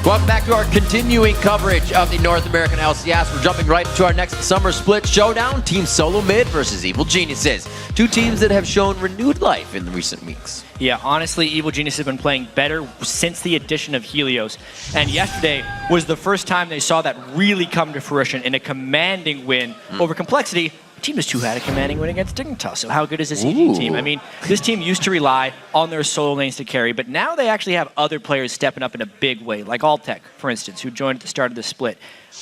Welcome back to our continuing coverage of the North American LCS. We're jumping right into our next summer split showdown. Team SoloMid versus Evil Geniuses. Two teams that have shown renewed life in the recent weeks. Yeah, honestly, Evil Geniuses have been playing better since the addition of Helios. And yesterday was the first time they saw that really come to fruition in a commanding win over Complexity. Team is 2 had a commanding win against Dignitas. So how good is this EG team? I mean, this team used to rely on their solo lanes to carry, but now they actually have other players stepping up in a big way, like Altec, for instance, who joined at the start of the split.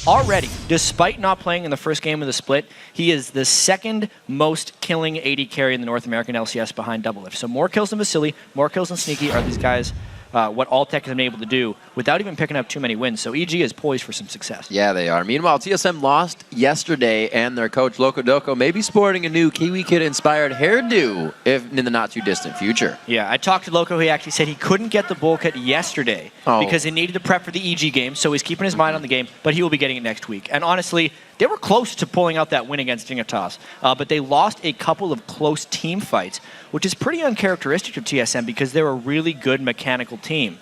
Already, despite not playing in the first game of the split, he is the second most killing AD carry in the North American LCS behind Doublelift. So more kills than Vasily, more kills than Sneaky are these guys what Altec has been able to do without even picking up too many wins. So EG is poised for some success. Yeah, they are. Meanwhile, TSM lost yesterday, and their coach, Loco Doco, may be sporting a new Kiwi Kid-inspired hairdo in the not-too-distant future. Yeah, I talked to Loco. He actually said he couldn't get the bowl cut yesterday because he needed to prep for the EG game, so he's keeping his mind on the game, but he will be getting it next week. And honestly, they were close to pulling out that win against Dignitas, but they lost a couple of close team fights, which is pretty uncharacteristic of TSM because they're a really good mechanical team.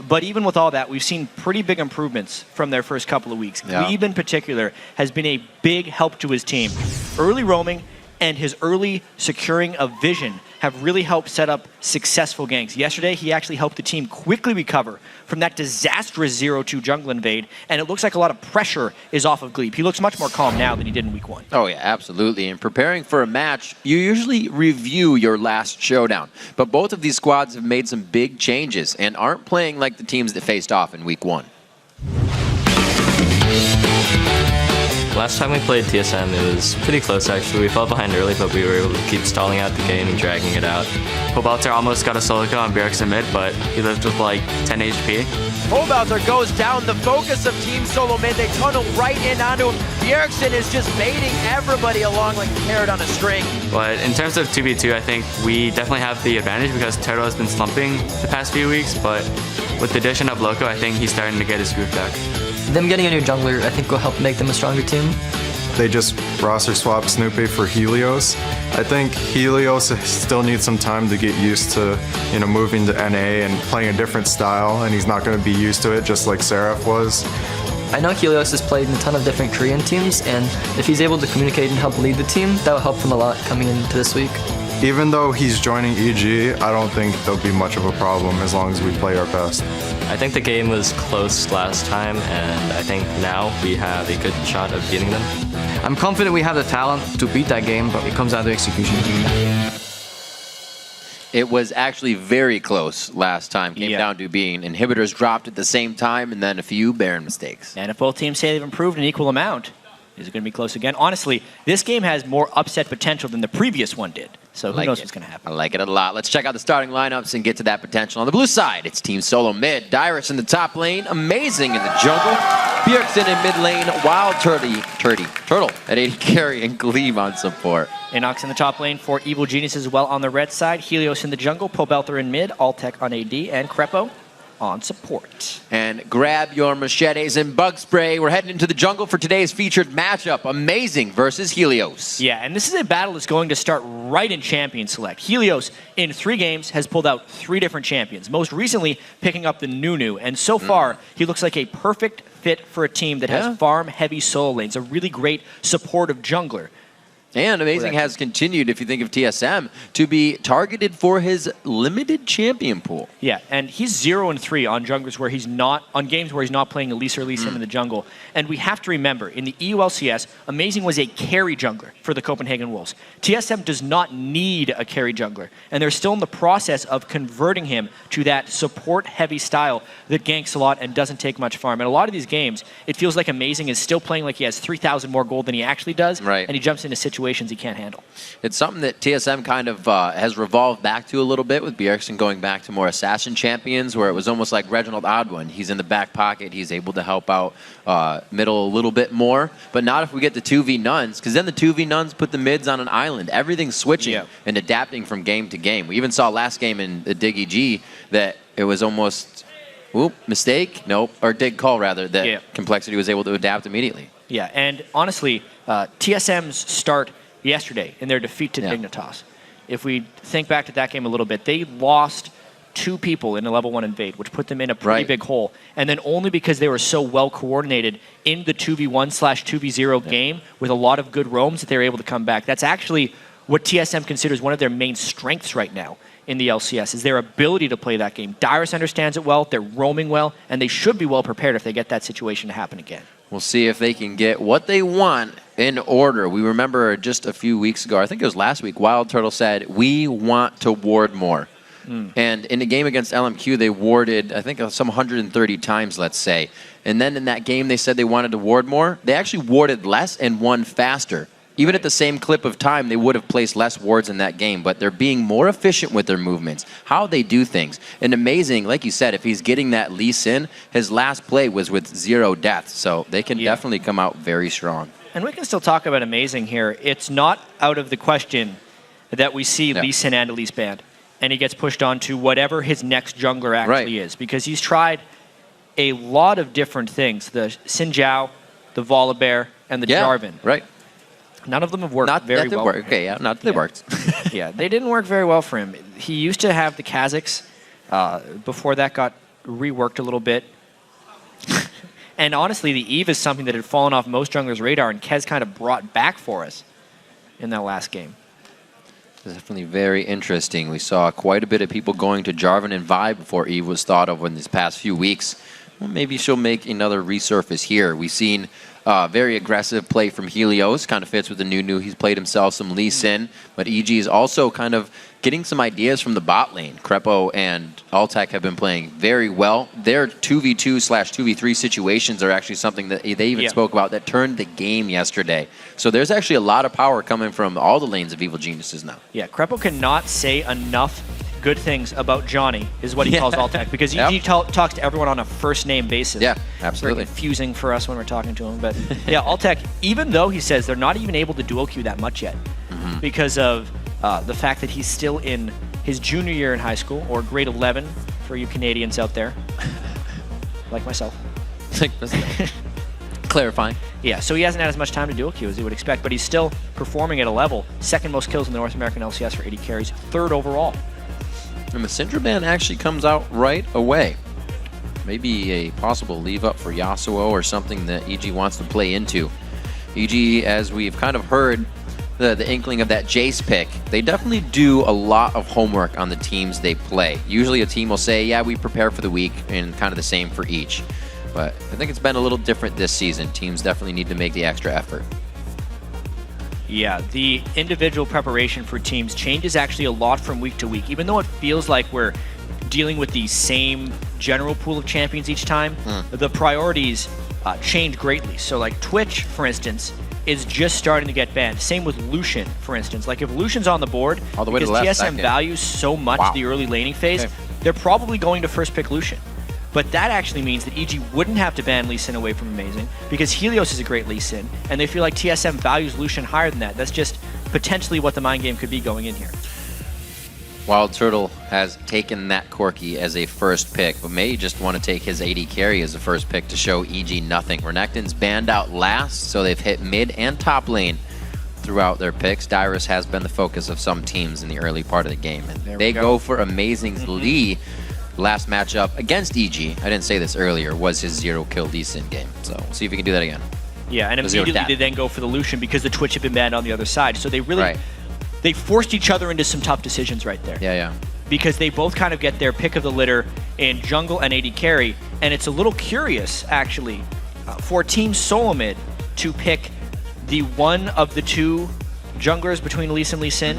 But even with all that, we've seen pretty big improvements from their first couple of weeks. Yeah. Gleeb in particular has been a big help to his team. Early roaming and his early securing of vision have really helped set up successful ganks. Yesterday, he actually helped the team quickly recover from that disastrous 0-2 jungle invade, and it looks like a lot of pressure is off of Gleeb. He looks much more calm now than he did in week 1. Oh, yeah, absolutely. And preparing for a match, you usually review your last showdown. But both of these squads have made some big changes and aren't playing like the teams that faced off in week 1. Last time we played TSM, it was pretty close actually. We fell behind early, but we were able to keep stalling out the game and dragging it out. Pobelter almost got a solo kill on Bjergsen mid, but he lived with like 10 HP. Pobelter goes down, the focus of Team SoloMid. They tunnel right in onto him. Bjergsen is just baiting everybody along like a carrot on a string. But in terms of 2v2, I think we definitely have the advantage because Turtle has been slumping the past few weeks, but with the addition of Loco, I think he's starting to get his groove back. Them getting a new jungler, I think, will help make them a stronger team. They just roster swapped Snoopeh for Helios. I think Helios still needs some time to get used to, moving to NA and playing a different style, and he's not going to be used to it just like Seraph was. I know Helios has played in a ton of different Korean teams, and if he's able to communicate and help lead the team, that will help him a lot coming into this week. Even though he's joining EG, I don't think there'll be much of a problem as long as we play our best. I think the game was close last time, and I think now we have a good shot of beating them. I'm confident we have the talent to beat that game, but it comes down to execution. It was actually very close last time. Came down to being inhibitors dropped at the same time and then a few Baron mistakes. And if both teams say they've improved an equal amount, is it going to be close again? Honestly, this game has more upset potential than the previous one did. So who knows what's going to happen. I like it a lot. Let's check out the starting lineups and get to that potential. On the blue side, it's Team SoloMid. Dyrus in the top lane, amazing in the jungle. Bjergsen in mid lane, WildTurtle at 80 carry, and Gleeb on support. Innox in the top lane for Evil Geniuses as well on the red side. Helios in the jungle, Pobelter in mid, Altec on AD, and Krepo on support. And grab your machetes and bug spray. We're heading into the jungle for today's featured matchup. Amazing versus Helios. Yeah, and this is a battle that's going to start right in Champion Select. Helios, in 3 games, has pulled out 3 different champions, most recently picking up the Nunu, and so far, he looks like a perfect fit for a team that has farm-heavy solo lanes, a really great supportive jungler. And Amazing has continued, if you think of TSM, to be targeted for his limited champion pool. Yeah, and he's 0-3 on junglers where he's not, on games where he's not playing Ellis or Lee Sin in the jungle. And we have to remember, in the EU LCS, Amazing was a carry jungler for the Copenhagen Wolves. TSM does not need a carry jungler, and they're still in the process of converting him to that support-heavy style that ganks a lot and doesn't take much farm. And a lot of these games, it feels like Amazing is still playing like he has 3,000 more gold than he actually does, and he jumps into situations he can't handle. It's something that TSM kind of has revolved back to a little bit, with Bjergsen going back to more assassin champions, where it was almost like TheOddOne. He's in the back pocket. He's able to help out middle a little bit more, but not if we get the 2v nuns, because then the 2v nuns put the mids on an island. Everything's switching and adapting from game to game. We even saw last game in the Dig EG that it was almost, mistake? Nope. Or Dig call, rather, that Complexity was able to adapt immediately. Yeah, and honestly, TSM's start yesterday in their defeat to Dignitas. If we think back to that game a little bit, they lost 2 people in a level 1 invade, which put them in a pretty big hole. And then only because they were so well coordinated in the 2v1/2v0 game with a lot of good roams that they were able to come back. That's actually what TSM considers one of their main strengths right now in the LCS, is their ability to play that game. Dyrus understands it well, they're roaming well, and they should be well prepared if they get that situation to happen again. We'll see if they can get what they want in order. We remember just a few weeks ago, I think it was last week, WildTurtle said, we want to ward more. And in the game against LMQ, they warded, I think, some 130 times, let's say. And then in that game, they said they wanted to ward more. They actually warded less and won faster. Even at the same clip of time, they would have placed less wards in that game, but they're being more efficient with their movements, how they do things. And amazing, like you said, if he's getting that Lee Sin, his last play was with 0 deaths, so they can definitely come out very strong. And we can still talk about amazing here. It's not out of the question that we see Lee Sin and Ellis banned, and he gets pushed on to whatever his next jungler actually is, because he's tried a lot of different things, the Xin Zhao, the Volibear, and the Jarvan. Right. None of them have worked very well. Okay, not that they worked. Yeah, they didn't work very well for him. He used to have the Kazakhs. Before that got reworked a little bit. And honestly, the Eve is something that had fallen off most junglers' radar, and Kez kind of brought back for us in that last game. Definitely very interesting. We saw quite a bit of people going to Jarvan and Vi before Eve was thought of in these past few weeks. Well, maybe she'll make another resurface here. We've seen very aggressive play from Helios, kind of fits with the new. He's played himself some Lee Sin, but EG is also kind of getting some ideas from the bot lane. Krepo and Altec have been playing very well. Their 2v2/2v3 situations are actually something that they even spoke about that turned the game yesterday. So there's actually a lot of power coming from all the lanes of Evil Geniuses now. Yeah, Krepo cannot say enough good things about Johnny, is what he calls Altec, because EG talks to everyone on a first-name basis. Yeah, absolutely. Very confusing for us when we're talking to him. But yeah, Altec, even though he says they're not even able to dual queue that much yet, because of the fact that he's still in his junior year in high school, or grade 11 for you Canadians out there, like myself. Clarifying. Yeah, so he hasn't had as much time to dual queue as you would expect, but he's still performing at a level, 2nd most kills in the North American LCS for 80 carries, 3rd overall. And the Syndra ban actually comes out right away. Maybe a possible leave up for Yasuo or something that EG wants to play into. EG, as we've kind of heard, the inkling of that Jace pick, they definitely do a lot of homework on the teams they play. Usually a team will say, yeah, we prepare for the week, and kind of the same for each. But I think it's been a little different this season. Teams definitely need to make the extra effort. Yeah, the individual preparation for teams changes actually a lot from week to week. Even though it feels like we're dealing with the same general pool of champions each time, the priorities change greatly. So like Twitch, for instance, is just starting to get banned. Same with Lucian, for instance. Like if Lucian's on the board, all the way because to the left, TSM values so much the early laning phase, they're probably going to first pick Lucian. But that actually means that EG wouldn't have to ban Lee Sin away from Amazing, because Helios is a great Lee Sin, and they feel like TSM values Lucian higher than that. That's just potentially what the mind game could be going in here. WildTurtle has taken that Corki as a first pick, but may just want to take his AD carry as a first pick to show EG nothing. Renekton's banned out last, so they've hit mid and top lane throughout their picks. Dyrus has been the focus of some teams in the early part of the game, and they go for Amazing's Lee. Last matchup against EG, I didn't say this earlier, was his 0-kill Lee Sin game. So we'll see if we can do that again. Yeah, and immediately they then go for the Lucian because the Twitch had been banned on the other side. So they really, they forced each other into some tough decisions right there. Yeah. Because they both kind of get their pick of the litter in jungle and AD carry. And it's a little curious, actually, for Team SoloMid to pick the one of the 2 junglers between Ellis and Lee Sin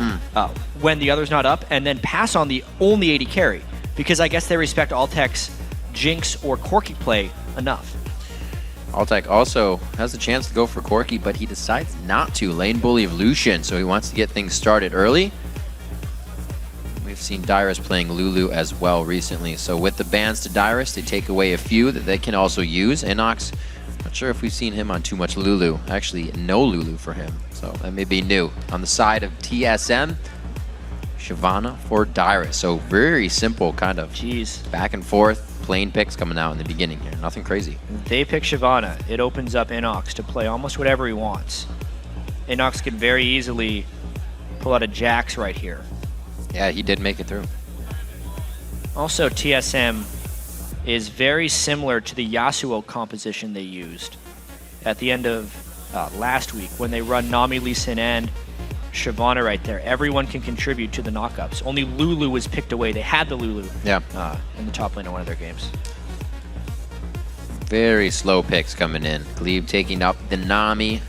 when the other's not up, and then pass on the only AD carry. Because I guess they respect Altec's Jinx or Corki play enough. Altec also has the chance to go for Corki, but he decides not to. Lane bully of Lucian, so he wants to get things started early. We've seen Dyrus playing Lulu as well recently, so with the bans to Dyrus, they take away a few that they can also use. Innox, not sure if we've seen him on too much Lulu. Actually, no Lulu for him, so that may be new. On the side of TSM, Shyvana for Dyrus. So very simple kind of back and forth, plain picks coming out in the beginning here. Nothing crazy. They pick Shyvana. It opens up Innox to play almost whatever he wants. Innox could very easily pull out a Jax right here. Yeah, he did make it through. Also, TSM is very similar to the Yasuo composition they used at the end of last week when they run Nami, Lee Sin, and Shyvana right there. Everyone can contribute to the knockups. Only Lulu was picked away. They had the Lulu in the top lane of one of their games. Very slow picks coming in. Glebe taking up the Nami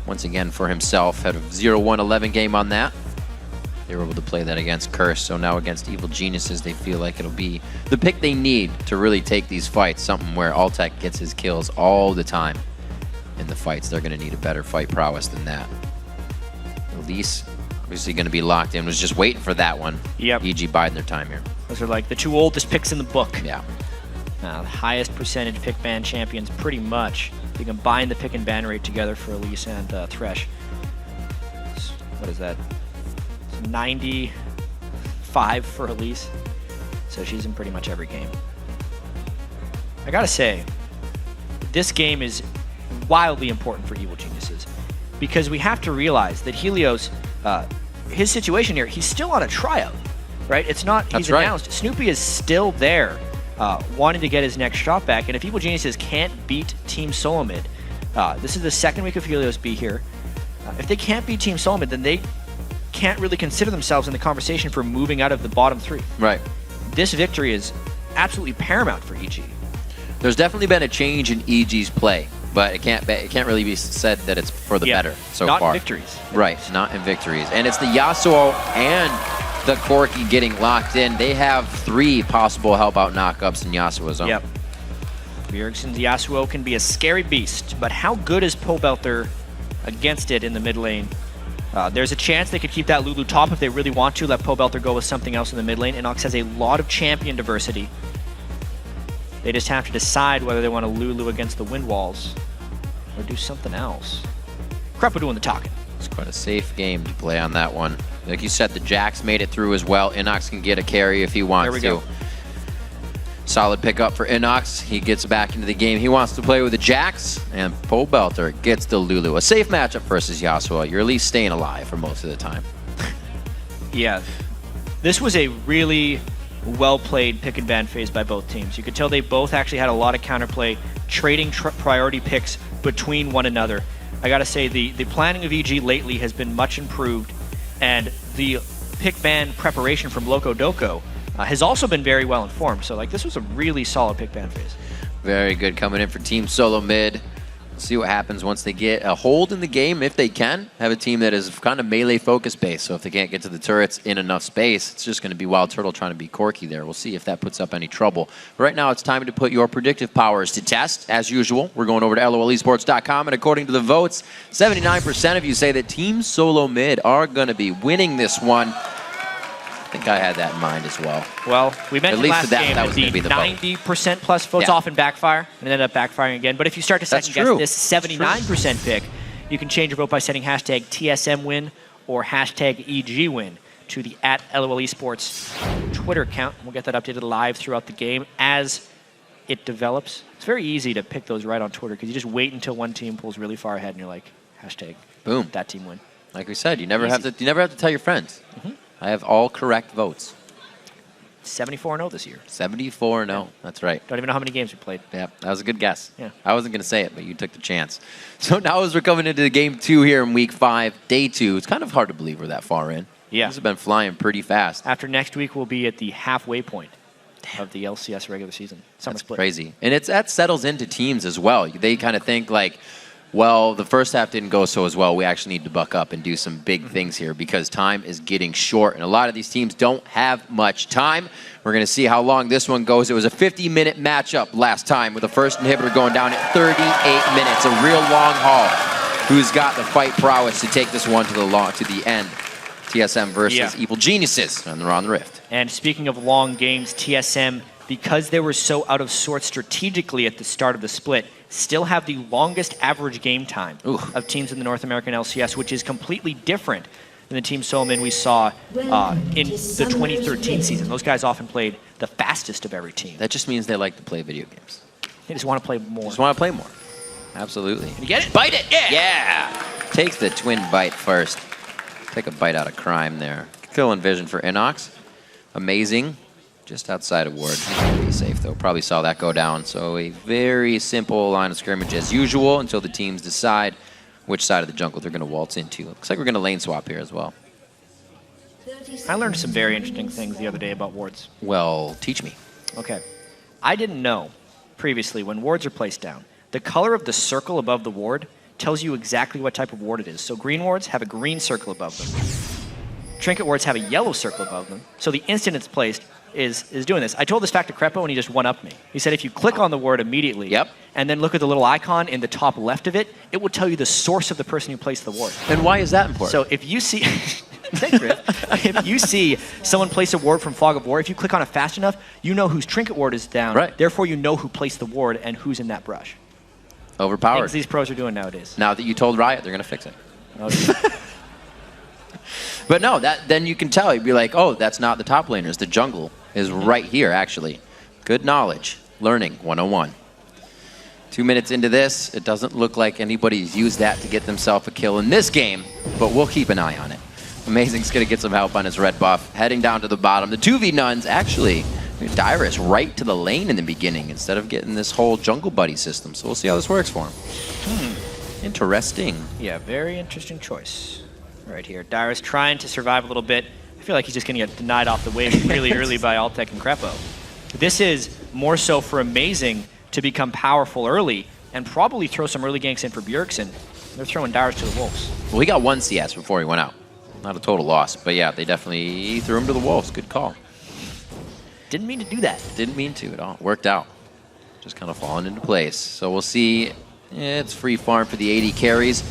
once again for himself. Had a 0-1-11 game on that. They were able to play that against Curse, so now against Evil Geniuses, they feel like it'll be the pick they need to really take these fights, something where Altec gets his kills all the time in the fights. They're going to need a better fight prowess than that. Ellis, obviously going to be locked in, was just waiting for that one. Yep. EG biding their time here. Those are like the 2 oldest picks in the book. Yeah. The highest percentage pick ban champions, pretty much. You can bind the pick and ban rate together for Elise and Thresh. What is that? 95 for Elise. So she's in pretty much every game. I gotta say, this game is wildly important for Evil Geniuses because we have to realize that Helios, his situation here, he's still on a tryout, right? It's not, he's announced. Snoopeh is still there, wanting to get his next shot back. And if Evil Geniuses can't beat Team SoloMid, this is the second week of Helios be here. If they can't beat Team SoloMid, then they can't really consider themselves in the conversation for moving out of the bottom 3. Right. This victory is absolutely paramount for EG. There's definitely been a change in EG's play, but it can't really be said that it's for the better so far. Not in victories. Right, not in victories. And it's the Yasuo and the Corki getting locked in. They have 3 possible help out knockups in Yasuo's own. Yep. Bjergsen's Yasuo can be a scary beast, but how good is Pobelter against it in the mid lane? There's a chance they could keep that Lulu top if they really want to, let Pobelter go with something else in the mid lane. Innox has a lot of champion diversity. They just have to decide whether they want to Lulu against the wind walls or do something else. Krepo doing the talking. It's quite a safe game to play on that one. Like you said, the Jax made it through as well. Innox can get a carry if he wants to. There we go. Solid pickup for Innox. He gets back into the game. He wants to play with the Jax, and Pobelter gets the Lulu. A safe matchup versus Yasuo. You're at least staying alive for most of the time. Yeah. This was a really well-played pick and ban phase by both teams. You could tell they both actually had a lot of counterplay, trading priority picks between one another. I gotta say, the planning of EG lately has been much improved, and the pick ban preparation from Loco Doco has also been very well informed. So like, this was a really solid pick ban phase. Very good coming in for Team SoloMid. See what happens once they get a hold in the game, if they can. Have a team that is kind of melee focus based, so if they can't get to the turrets in enough space, it's just going to be WildTurtle trying to be Corki there. We'll see if that puts up any trouble. But right now, it's time to put your predictive powers to test. As usual, we're going over to lolesports.com, and according to the votes, 79% of you say that Team SoloMid are going to be winning this one. I think I had that in mind as well. Well, we mentioned last game that was the going to be the 90% plus votes often backfire and end up backfiring again. But if you start to second guess this 79% pick, you can change your vote by setting hashtag TSM win or hashtag EG win to the @LOLesports Twitter account. We'll get that updated live throughout the game as it develops. It's very easy to pick those right on Twitter because you just wait until one team pulls really far ahead and you're like, hashtag boom, that team win. Like we said, you never have to tell your friends. I have all correct votes. 74-0 this year. 74-0. That's right. Don't even know how many games we played. Yeah, that was a good guess. Yeah. I wasn't going to say it, but you took the chance. So now as we're coming into game 2 here in week 5, day 2, it's kind of hard to believe we're that far in. Yeah. These have been flying pretty fast. After next week, we'll be at the halfway point of the LCS regular season. Summer That's split. crazy. And that settles into teams as well. They kind of think like, well, the first half didn't go so as well. We actually need to buck up and do some big things here because time is getting short. And a lot of these teams don't have much time. We're going to see how long this one goes. It was a 50-minute matchup last time with the first inhibitor going down at 38 minutes. A real long haul. Who's got the fight prowess to take this one to the end? TSM versus Evil Geniuses on the Rift. And speaking of long games, TSM, because they were so out of sorts strategically at the start of the split, still have the longest average game time of teams in the North American LCS, which is completely different than the Team SoloMid we saw in the 2013 season. Those guys often played the fastest of every team. That just means they like to play video games. They just want to play more. Just want to play more. Absolutely. You get it? Bite it! Yeah! Takes the twin bite first. Take a bite out of crime there. Kill and vision for Innox. Amazing. Just outside of ward. Be safe, though. Probably saw that go down. So a very simple line of scrimmage as usual until the teams decide which side of the jungle they're going to waltz into. Looks like we're going to lane swap here as well. I learned some very interesting things the other day about wards. Well, teach me. Okay. I didn't know previously when wards are placed down, the color of the circle above the ward tells you exactly what type of ward it is. So green wards have a green circle above them. Trinket wards have a yellow circle above them. So the instant it's placed is doing this. I told this fact to Krepo and he just one-upped me. He said if you click on the ward immediately and then look at the little icon in the top left of it, it will tell you the source of the person who placed the ward. And why is that important? So if you see... Thanks, Chris. If you see someone place a ward from Fog of War, if you click on it fast enough, you know whose Trinket ward is down. Right. Therefore, you know who placed the ward and who's in that brush. Overpowered. Things these pros are doing nowadays. Now that you told Riot, they're going to fix it. Okay. But no, then you can tell. You'd be like, oh, that's not the top laners. The jungle is right here, actually. Good knowledge. Learning 101. 2 minutes into this, it doesn't look like anybody's used that to get themselves a kill in this game, but we'll keep an eye on it. Amazing's going to get some help on his red buff. Heading down to the bottom. The 2v nuns, actually, Dyrus right to the lane in the beginning instead of getting this whole jungle buddy system. So we'll see how this works for him. Interesting. Yeah, very interesting choice right here. Dyrus trying to survive a little bit. I feel like he's just going to get denied off the wave really early by Altec and Krepo. This is more so for Amazing to become powerful early and probably throw some early ganks in for Bjergsen. They're throwing Dyrus to the wolves. Well, he got 1 CS before he went out. Not a total loss, but yeah, they definitely threw him to the wolves. Good call. Didn't mean to do that. Didn't mean to at all. Worked out. Just kind of falling into place. So we'll see. It's free farm for the AD carries.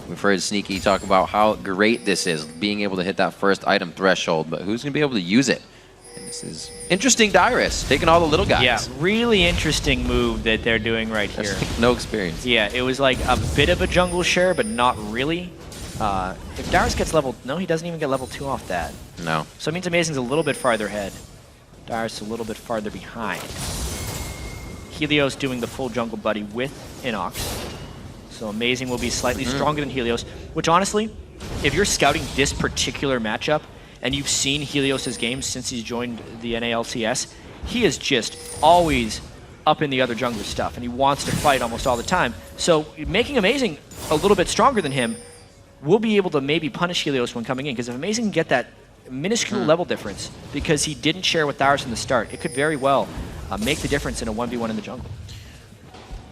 We've heard Sneaky talk about how great this is, being able to hit that first item threshold, but who's going to be able to use it? And this is interesting. Dyrus taking all the little guys. Yeah, really interesting move that they're doing right here. No experience. Yeah, it was like a bit of a jungle share, but not really. If Dyrus gets level... No, he doesn't even get level 2 off that. No. So it means Amazing's a little bit farther ahead. Dyrus a little bit farther behind. Helios doing the full jungle buddy with Innox. So Amazing will be slightly stronger than Helios, which honestly, if you're scouting this particular matchup and you've seen Helios' games since he's joined the NA LCS, he is just always up in the other jungler stuff, and he wants to fight almost all the time. So making Amazing a little bit stronger than him will be able to maybe punish Helios when coming in, because if Amazing can get that minuscule level difference because he didn't share with Dyrus in the start, it could very well make the difference in a 1v1 in the jungle.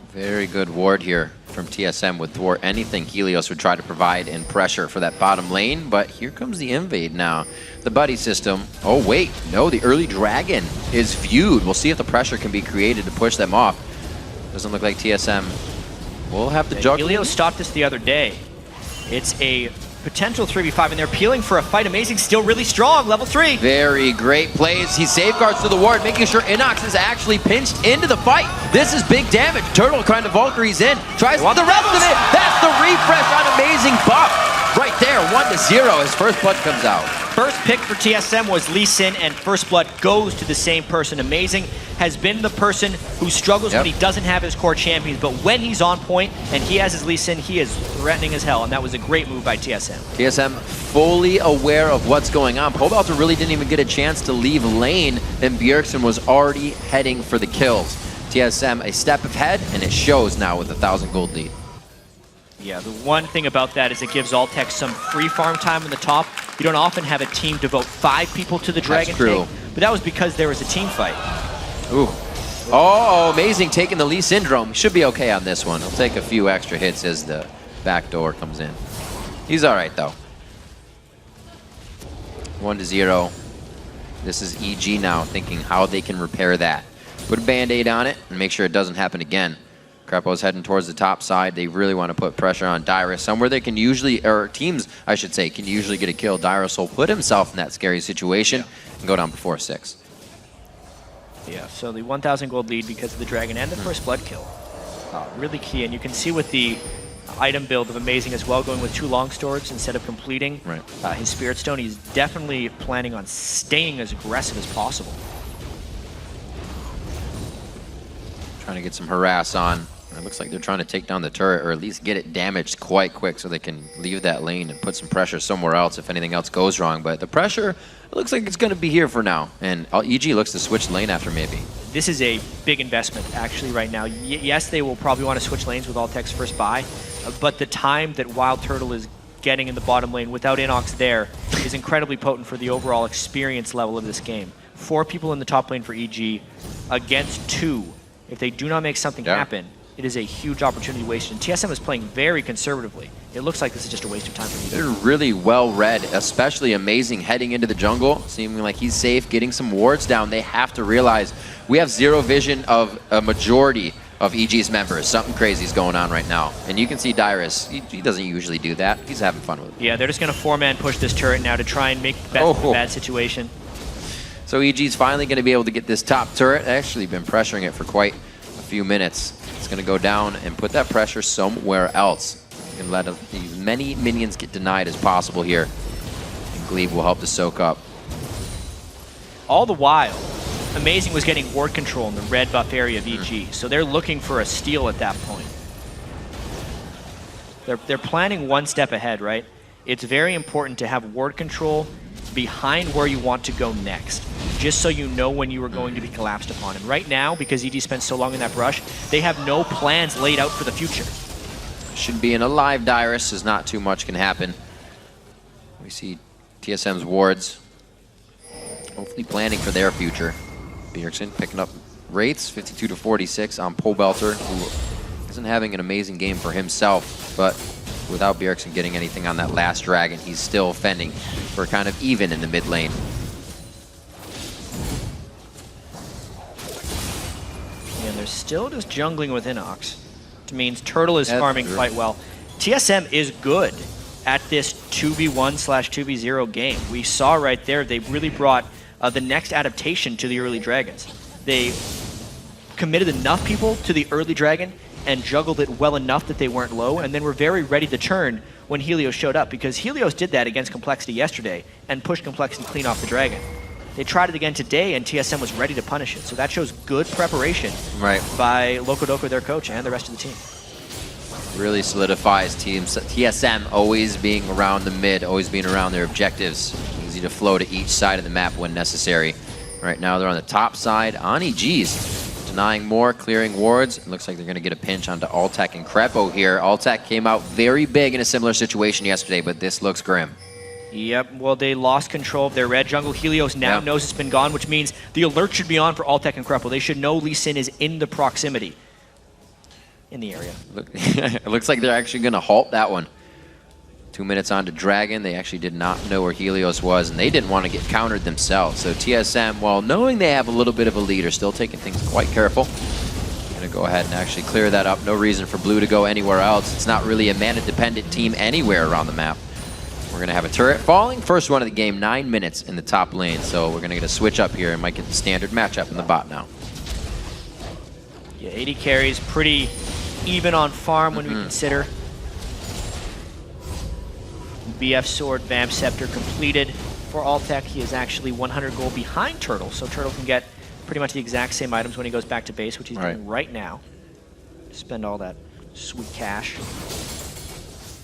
Very good ward here from TSM would thwart anything Helios would try to provide in pressure for that bottom lane, but here comes the invade now. The buddy system. Oh wait, no, the early dragon is viewed. We'll see if the pressure can be created to push them off. Doesn't look like TSM will have the juggle. Helios stopped this the other day. It's a potential 3v5, and they're peeling for a fight. Amazing, still really strong, level 3. Very great plays. He safeguards to the ward, making sure Innox is actually pinched into the fight. This is big damage. Turtle kind of Valkyries in. Tries the rest of it. That's the refresh on Amazing buff. Right there, 1-0. His first blood comes out. First pick for TSM was Lee Sin, and first blood goes to the same person. Amazing has been the person who struggles when he doesn't have his core champions, but when he's on point and he has his Lee Sin, he is threatening as hell, and that was a great move by TSM. TSM fully aware of what's going on. Pobelter really didn't even get a chance to leave lane, and Bjergsen was already heading for the kills. TSM a step ahead, and it shows now with a 1,000 gold lead. Yeah, the one thing about that is it gives Altec some free farm time in the top. You don't often have a team devote 5 people to the Dragon tank, but that was because there was a team fight. Ooh. Oh, Amazing taking the Lee Syndrome. Should be okay on this one. He'll take a few extra hits as the back door comes in. He's all right, though. 1-0. This is EG now, thinking how they can repair that. Put a Band-Aid on it and make sure it doesn't happen again. Krepo's heading towards the top side. They really want to put pressure on Dyrus. Somewhere they can usually, or teams, I should say, can usually get a kill. Dyrus will put himself in that scary situation and go down before 6. Yeah, so the 1,000 gold lead because of the Dragon and the first blood kill. Really key, and you can see with the item build of Amazing as well, going with 2 long swords instead of completing his Spirit Stone. He's definitely planning on staying as aggressive as possible. Trying to get some harass on. It looks like they're trying to take down the turret, or at least get it damaged quite quick so they can leave that lane and put some pressure somewhere else if anything else goes wrong. But the pressure, it looks like it's going to be here for now. And EG looks to switch lane after maybe. This is a big investment, actually, right now. Yes, they will probably want to switch lanes with Altec's first buy, but the time that WildTurtle is getting in the bottom lane without Innox there is incredibly potent for the overall experience level of this game. 4 people in the top lane for EG against 2. If they do not make something happen, it is a huge opportunity wasted. And TSM is playing very conservatively. It looks like this is just a waste of time for EG. They're really well read, especially amazing heading into the jungle, seeming like he's safe, getting some wards down. They have to realize we have zero vision of a majority of EG's members. Something crazy is going on right now. And you can see Dyrus, he doesn't usually do that. He's having fun with it. Yeah, they're just going to 4-man push this turret now to try and make the best of a bad situation. So EG's finally going to be able to get this top turret. They've actually been pressuring it for quite a few minutes. It's going to go down and put that pressure somewhere else. You can let as many minions get denied as possible here. And Glebe will help to soak up. All the while, Amazing was getting ward control in the red buff area of EG, so they're looking for a steal at that point. They're planning one step ahead, right? It's very important to have ward control behind where you want to go next, just so you know when you are going to be collapsed upon. And right now, because EG spent so long in that brush, they have no plans laid out for the future. Should be an alive Dyrus, as not too much can happen. We see TSM's wards hopefully planning for their future. Bjergsen picking up rates, 52-46 on Pobelter, who isn't having an amazing game for himself, but without Bjergsen getting anything on that last dragon, he's still fending for kind of even in the mid lane. And they're still just jungling with Innox, which means Turtle is farming quite well. TSM is good at this 2v1/2v0 game. We saw right there, they really brought the next adaptation to the early dragons. They committed enough people to the early dragon and juggled it well enough that they weren't low, and then were very ready to turn when Helios showed up, because Helios did that against Complexity yesterday and pushed Complexity clean off the dragon. They tried it again today, and TSM was ready to punish it. So that shows good preparation by Locodoco, their coach, and the rest of the team. Really solidifies TSM always being around the mid, always being around their objectives. Easy to flow to each side of the map when necessary. Right now they're on the top side on EG's. Denying more, clearing wards. It looks like they're going to get a pinch onto Altec and Krepo here. Altec came out very big in a similar situation yesterday, but this looks grim. Yep, well, they lost control of their red jungle. Helios now knows it's been gone, which means the alert should be on for Altec and Krepo. They should know Lee Sin is in the proximity, in the area. It looks like they're actually going to halt that one. 2 minutes on to Dragon. They actually did not know where Helios was, and they didn't want to get countered themselves. So TSM, while knowing they have a little bit of a lead, are still taking things quite careful. Going to go ahead and actually clear that up. No reason for Blue to go anywhere else. It's not really a mana-dependent team anywhere around the map. We're going to have a turret falling. First one of the game, 9 minutes in the top lane. So we're going to get a switch up here and might get the standard matchup in the bot now. Yeah, 80 carries, pretty even on farm when we consider. BF Sword, Vamp Scepter completed for Altec. He is actually 100 gold behind Turtle, so Turtle can get pretty much the exact same items when he goes back to base, which he's doing right now. Spend all that sweet cash.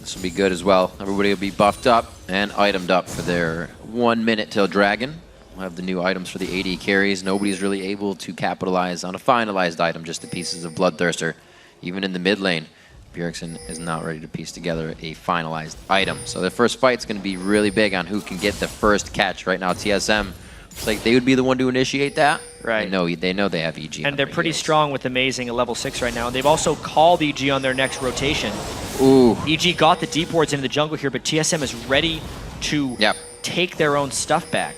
This will be good as well. Everybody will be buffed up and itemed up for their 1 minute till Dragon. We'll have the new items for the AD carries. Nobody's really able to capitalize on a finalized item, just the pieces of Bloodthirster. Even in the mid lane, Bjergsen is not ready to piece together a finalized item. So the first fight's going to be really big on who can get the first catch. Right now, TSM, it's like they would be the one to initiate that. Right. They know they have EG. And they're pretty strong with Amazing at level 6 right now. And they've also called EG on their next rotation. Ooh. EG got the deep wards into the jungle here, but TSM is ready to take their own stuff back.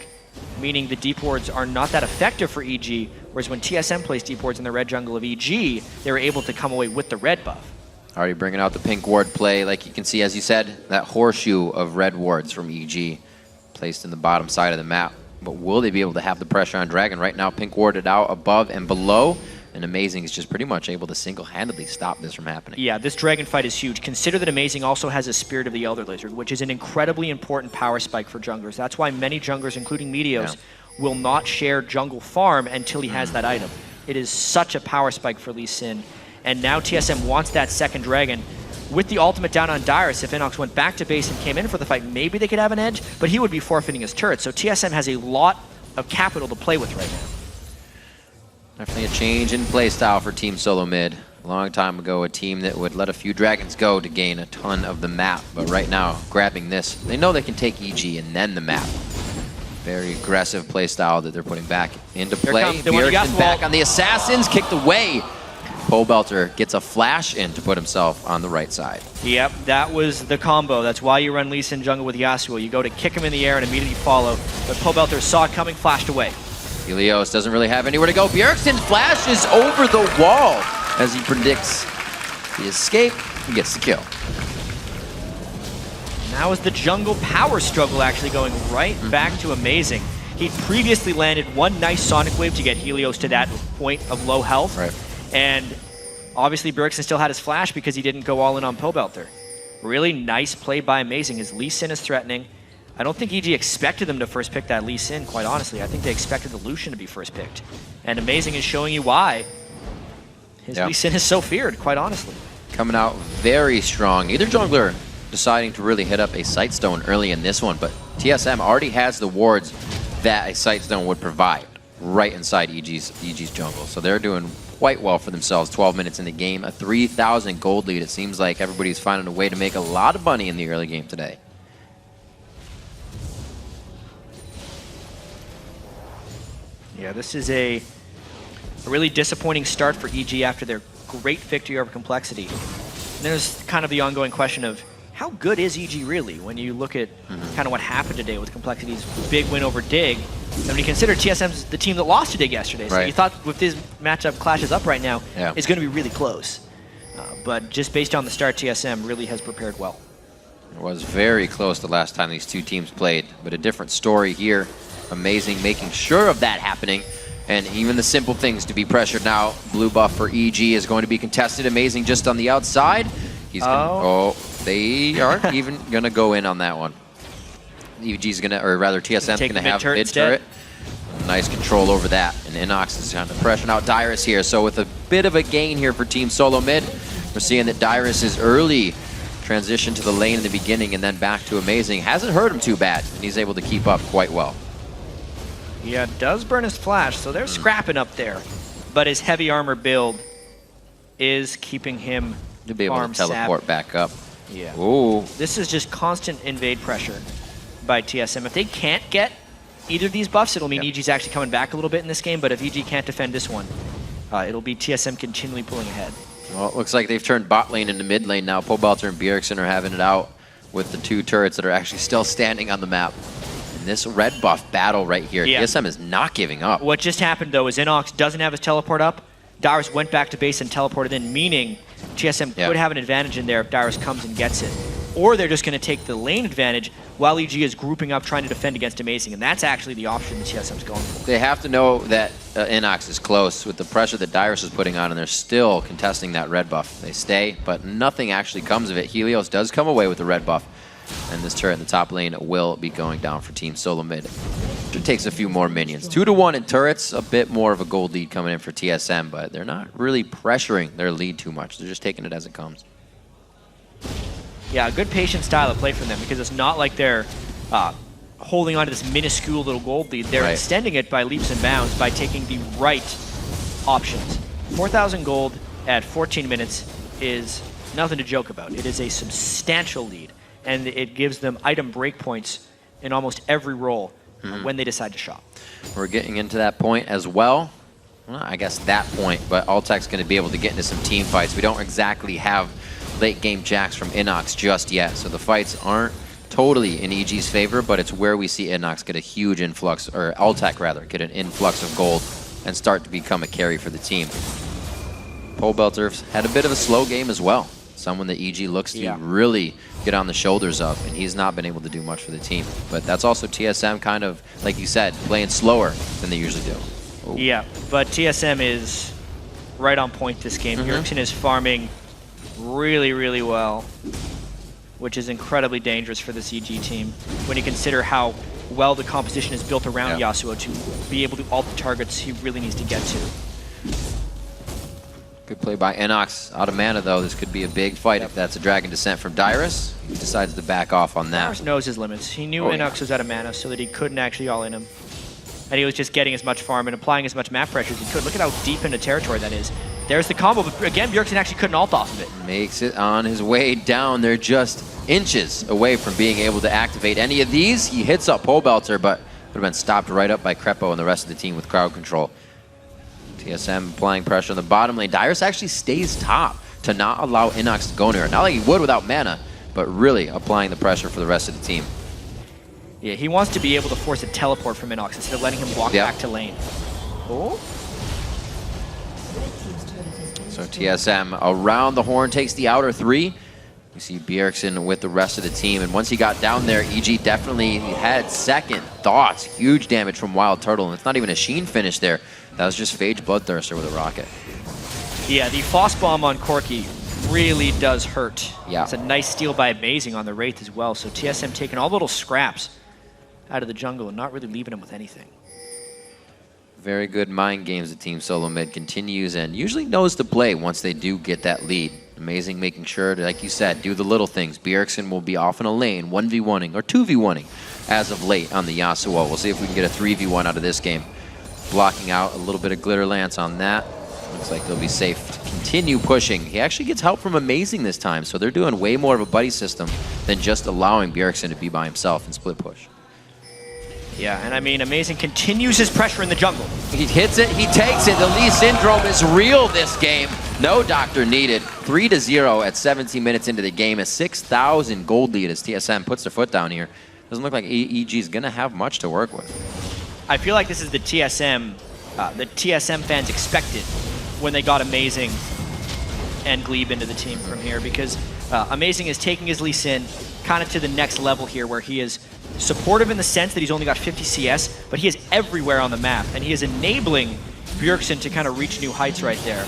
Meaning the deep wards are not that effective for EG, whereas when TSM plays deep wards in the red jungle of EG, they were able to come away with the red buff. Already bringing out the pink ward play. Like you can see, as you said, that horseshoe of red wards from EG placed in the bottom side of the map. But will they be able to have the pressure on Dragon? Right now, pink warded out above and below. And Amazing is just pretty much able to single-handedly stop this from happening. Yeah, this Dragon fight is huge. Consider that Amazing also has a Spirit of the Elder Lizard, which is an incredibly important power spike for junglers. That's why many junglers, including Meteos, will not share jungle farm until he has that item. It is such a power spike for Lee Sin. and now TSM wants that second dragon. With the ultimate down on Dyrus, if Innox went back to base and came in for the fight, maybe they could have an edge, but he would be forfeiting his turret. So TSM has a lot of capital to play with right now. Definitely a change in play style for Team SoloMid. A long time ago, a team that would let a few dragons go to gain a ton of the map. But right now, grabbing this, they know they can take EG and then the map. Very aggressive play style that they're putting back into play. Bjergsen back on the Assassins, kicked away. Pobelter gets a flash in to put himself on the right side. Yep, that was the combo. That's why you run Lee Sin jungle with Yasuo. You go to kick him in the air and immediately follow. But Pobelter saw it coming, flashed away. Helios doesn't really have anywhere to go. Bjergsen flashes over the wall as he predicts the escape and gets the kill. Now is the jungle power struggle actually going right back to Amazing. He previously landed one nice Sonic Wave to get Helios to that point of low health. Right. And obviously Bjergsen still had his flash because he didn't go all in on Pobelter. Really nice play by Amazing. His Lee Sin is threatening. I don't think EG expected them to first pick that Lee Sin, quite honestly. I think they expected the Lucian to be first picked. And Amazing is showing you why his Lee Sin is so feared, quite honestly. Coming out very strong. Neither jungler deciding to really hit up a Sightstone early in this one, but TSM already has the wards that a Sightstone would provide right inside EG's jungle. So they're doing quite well for themselves. 12 minutes in the game, a 3,000 gold lead. It seems like everybody's finding a way to make a lot of money in the early game today. Yeah, this is a really disappointing start for EG after their great victory over Complexity. And there's kind of the ongoing question of how good is EG really when you look at kind of what happened today with Complexity's big win over Dig. And when you consider TSM's the team that lost to Dig yesterday, so you thought with this matchup clashes up right now, it's going to be really close. But just based on the start, TSM really has prepared well. It was very close the last time these two teams played, but a different story here. Amazing making sure of that happening, and even the simple things to be pressured now. Blue buff for EG is going to be contested. Amazing just on the outside. He's gonna, they aren't even going to go in on that one. EG's going to, or rather TSM's going to have mid turret. Nice control over that, and Innox is kind of pressuring out Dyrus here. So with a bit of a gain here for Team SoloMid, we're seeing that Dyrus' early transition to the lane in the beginning and then back to Amazing hasn't hurt him too bad, and he's able to keep up quite well. Yeah, does burn his flash, so they're scrapping up there. But his heavy armor build is keeping him to be able to teleport back up. Yeah. Ooh. This is just constant invade pressure by TSM. If they can't get either of these buffs, it'll mean EG's actually coming back a little bit in this game, but if EG can't defend this one, it'll be TSM continually pulling ahead. Well, it looks like they've turned bot lane into mid lane now. Pobelter and Bjergsen are having it out with the two turrets that are actually still standing on the map. This red buff battle right here, TSM is not giving up. What just happened though is Innox doesn't have his teleport up. Dyrus went back to base and teleported in, meaning TSM could have an advantage in there if Dyrus comes and gets it. Or they're just going to take the lane advantage while EG is grouping up trying to defend against Amazing, and that's actually the option that TSM's going for. They have to know that Innox is close with the pressure that Dyrus is putting on, and they're still contesting that red buff. They stay, but nothing actually comes of it. Helios does come away with the red buff. And this turret in the top lane will be going down for Team SoloMid. It takes a few more minions. 2-1 in turrets, a bit more of a gold lead coming in for TSM, but they're not really pressuring their lead too much. They're just taking it as it comes. Yeah, a good patient style of play from them because it's not like they're holding on to this minuscule little gold lead. They're extending it by leaps and bounds by taking the right options. 4,000 gold at 14 minutes is nothing to joke about. It is a substantial lead. And it gives them item breakpoints in almost every role when they decide to shop. We're getting into that point as well. Well, I guess that point, but Altec's going to be able to get into some team fights. We don't exactly have late game jacks from Innox just yet, so the fights aren't totally in EG's favor, but it's where we see Innox get a huge influx, or Altec rather, get an influx of gold and start to become a carry for the team. Pobelter's had a bit of a slow game as well. Someone that EG looks to really get on the shoulders of, and he's not been able to do much for the team. But that's also TSM kind of, like you said, playing slower than they usually do. Ooh. Yeah, but TSM is right on point this game. Bjergsen is farming really, really well, which is incredibly dangerous for this EG team when you consider how well the composition is built around Yasuo to be able to ult the targets he really needs to get to. Good play by Innox. Out of mana, though. This could be a big fight if that's a Dragon Descent from Dyrus. He decides to back off on that. Dyrus knows his limits. He knew Innox was out of mana so that he couldn't actually all-in him. And he was just getting as much farm and applying as much map pressure as he could. Look at how deep into territory that is. There's the combo, but again, Bjergsen actually couldn't ult off of it. Makes it on his way down. They're just inches away from being able to activate any of these. He hits up Pobelter, but could have been stopped right up by Krepo and the rest of the team with crowd control. TSM applying pressure on the bottom lane. Dyrus actually stays top to not allow Innox to go near it. Not like he would without mana, but really applying the pressure for the rest of the team. Yeah, he wants to be able to force a teleport from Innox instead of letting him walk back to lane. Oh. So TSM around the horn takes the outer 3. You see Bjergsen with the rest of the team, and once he got down there, EG definitely had second thoughts. Huge damage from WildTurtle, and it's not even a Sheen finish there. That was just Phage Bloodthirster with a rocket. Yeah, the Foss Bomb on Corki really does hurt. Yeah. It's a nice steal by Amazing on the Wraith as well, so TSM taking all the little scraps out of the jungle and not really leaving him with anything. Very good mind games the team SoloMid continues and usually knows to play once they do get that lead. Amazing making sure to, like you said, do the little things. Bjergsen will be off in a lane, 1v1ing or 2v1ing as of late on the Yasuo. We'll see if we can get a 3v1 out of this game. Blocking out a little bit of Glitter Lance on that. Looks like they'll be safe to continue pushing. He actually gets help from Amazing this time, so they're doing way more of a buddy system than just allowing Bjergsen to be by himself and split push. Yeah, and I mean, Amazing continues his pressure in the jungle. He hits it, he takes it. The Lee Syndrome is real this game. No doctor needed. 3-0 at 17 minutes into the game. A 6,000 gold lead as TSM puts their foot down here. Doesn't look like EG is going to have much to work with. I feel like this is the TSM fans expected when they got Amazing and Glebe into the team from here, because Amazing is taking his Lee Sin kind of to the next level here, where he is supportive in the sense that he's only got 50 CS, but he is everywhere on the map, and he is enabling Bjergsen to kind of reach new heights right there.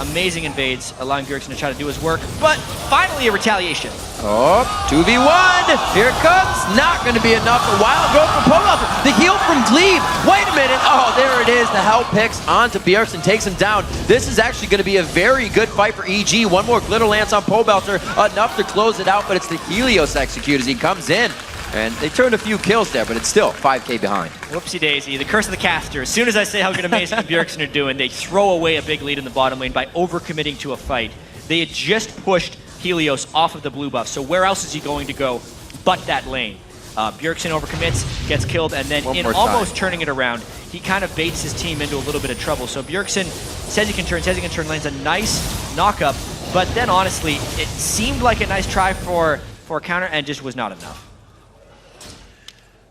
Amazing invades, allowing Bjergsen to try to do his work, but finally a retaliation. Oh, 2v1, here it comes. Not going to be enough. A wild growth from Pobelter. The heal from Glebe. Wait a minute. Oh, there it is. The help picks onto Bjergsen, takes him down. This is actually going to be a very good fight for EG. One more Glitter Lance on Pobelter, enough to close it out, but it's the Helios execute as he comes in. And they turned a few kills there, but it's still 5K behind. Whoopsie daisy, the curse of the caster. As soon as I say how good Amazing and Bjergsen are doing, they throw away a big lead in the bottom lane by overcommitting to a fight. They had just pushed Helios off of the blue buff, so where else is he going to go but that lane? Bjergsen overcommits, gets killed, and then in almost turning it around, he kind of baits his team into a little bit of trouble. So Bjergsen says he can turn, lands a nice knock-up, but then honestly, it seemed like a nice try for a counter and just was not enough.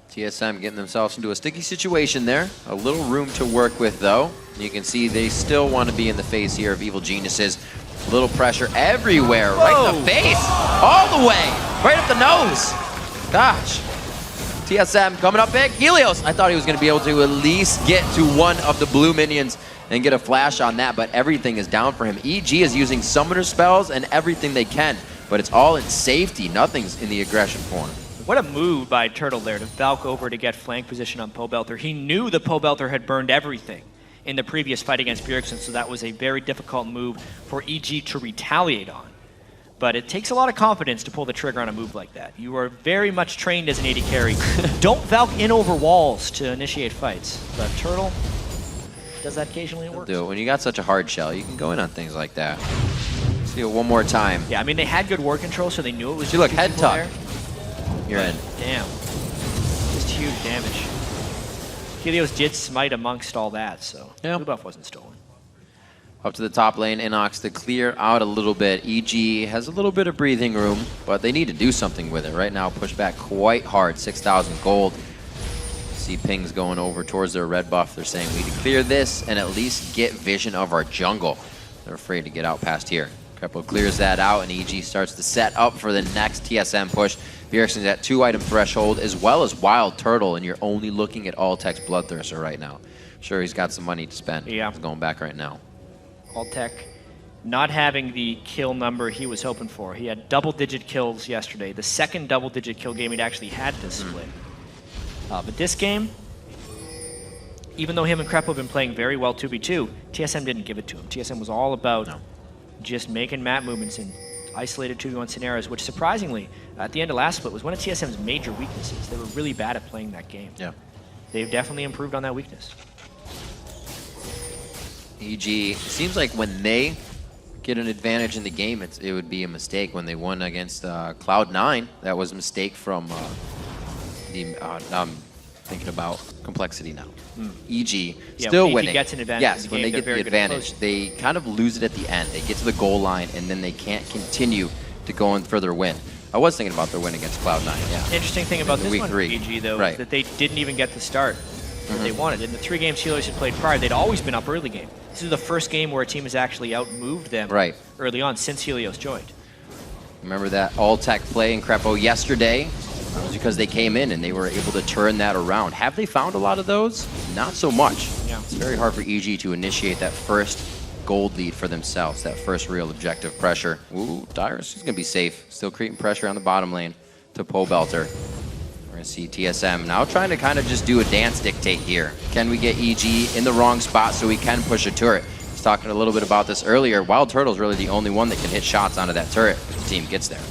TSM getting themselves into a sticky situation there. A little room to work with, though. You can see they still want to be in the face here of Evil Geniuses. A little pressure everywhere. Whoa. Right in the face. All the way. Right up the nose. Gosh. TSM coming up big. Helios. I thought he was going to be able to at least get to one of the blue minions and get a flash on that, but everything is down for him. EG is using summoner spells and everything they can, but it's all in safety. Nothing's in the aggression form. What a move by Turtle there to Valk over to get flank position on Pobelter. He knew the Pobelter had burned everything in the previous fight against Bjergsen, so that was a very difficult move for EG to retaliate on. But it takes a lot of confidence to pull the trigger on a move like that. You are very much trained as an AD carry. Don't Valk in over walls to initiate fights. But Turtle does that occasionally, it works. Do it. When you got such a hard shell, you can go in on things like that. Let's do it one more time. Yeah, I mean, they had good ward control, so they knew it was See, look, head tuck. There. You're in. Damn. Just huge damage. Helios did smite amongst all that, so blue buff wasn't stolen. Up to the top lane, Innox to clear out a little bit. EG has a little bit of breathing room, but they need to do something with it. Right now, push back quite hard, 6,000 gold. See pings going over towards their red buff. They're saying we need to clear this and at least get vision of our jungle. They're afraid to get out past here. Krepo clears that out, and EG starts to set up for the next TSM push. Bjergsen's at 2-item threshold, as well as WildTurtle, and you're only looking at Alltech's Bloodthirster right now. Sure, he's got some money to spend. Yeah. He's going back right now. Alltech not having the kill number he was hoping for. He had double-digit kills yesterday. The second double-digit kill game he'd actually had this split. But this game, even though him and Krepo have been playing very well 2v2, TSM didn't give it to him. TSM was all about just making map movements and isolated 2v1 scenarios, which surprisingly, at the end of last split, was one of TSM's major weaknesses. They were really bad at playing that game. Yeah. They've definitely improved on that weakness. EG, it seems like when they get an advantage in the game, it would be a mistake. When they won against Cloud9, that was a mistake from I'm thinking about Complexity now. EG still when winning. EG gets an advantage yes, in the when game, they get they're the very good at advantage, closing. they kind of lose it at the end. They get to the goal line, and then they can't continue to go and further win. I was thinking about their win against Cloud9, yeah. Interesting thing about this week one, 3. EG, though, Right. is that they didn't even get the start that they wanted. In the 3 games Helios had played prior, they'd always been up early game. This is the first game where a team has actually outmoved them early on since Helios joined. Remember that all-tech play in Krepo yesterday? That was because they came in and they were able to turn that around. Have they found a lot of those? Not so much. Yeah. It's very hard for EG to initiate that first gold lead for themselves, that first real objective pressure. Ooh, Dyrus is going to be safe. Still creating pressure on the bottom lane to Pobelter. We're going to see TSM now trying to kind of just do a dance dictate here. Can we get EG in the wrong spot so we can push a turret? I was talking a little bit about this earlier. WildTurtle is really the only one that can hit shots onto that turret if the team gets there.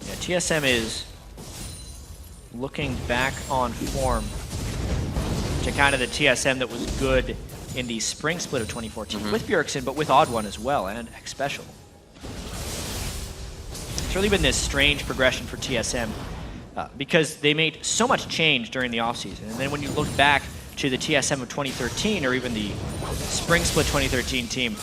Yeah, TSM is looking back on form to kind of the TSM that was good in the spring split of 2014 with Bjergsen, but with OddOne as well, and X Special. It's really been this strange progression for TSM because they made so much change during the offseason. And then when you look back to the TSM of 2013 or even the spring split 2013 team,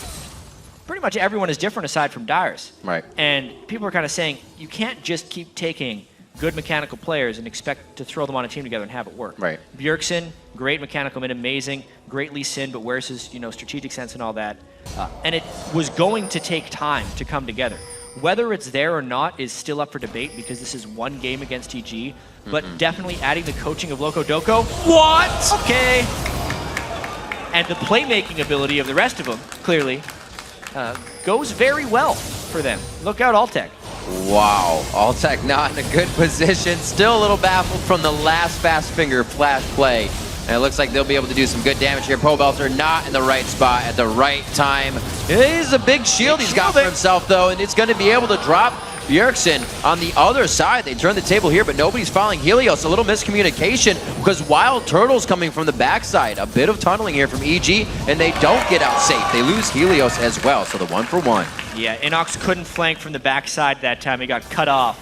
pretty much everyone is different aside from Dyrus. Right. And people are kind of saying, you can't just keep taking good mechanical players and expect to throw them on a team together and have it work. Right. Bjergsen, great mechanical mid, amazing, great Lee Sin, but where's his strategic sense and all that? And it was going to take time to come together. Whether it's there or not is still up for debate because this is one game against EG, but definitely adding the coaching of Loco Doco. What? Okay. And the playmaking ability of the rest of them, clearly, goes very well for them. Look out, Altec. Wow, Alltech not in a good position. Still a little baffled from the last fast finger flash play. And it looks like they'll be able to do some good damage here. Pobelter not in the right spot at the right time. It is a big shield he's got for himself, though, and it's going to be able to drop Bjergsen on the other side. They turn the table here, but nobody's following Helios. A little miscommunication because WildTurtle's coming from the backside. A bit of tunneling here from EG, and they don't get out safe. They lose Helios as well, so the 1-for-1. Yeah, Innox couldn't flank from the backside that time. He got cut off.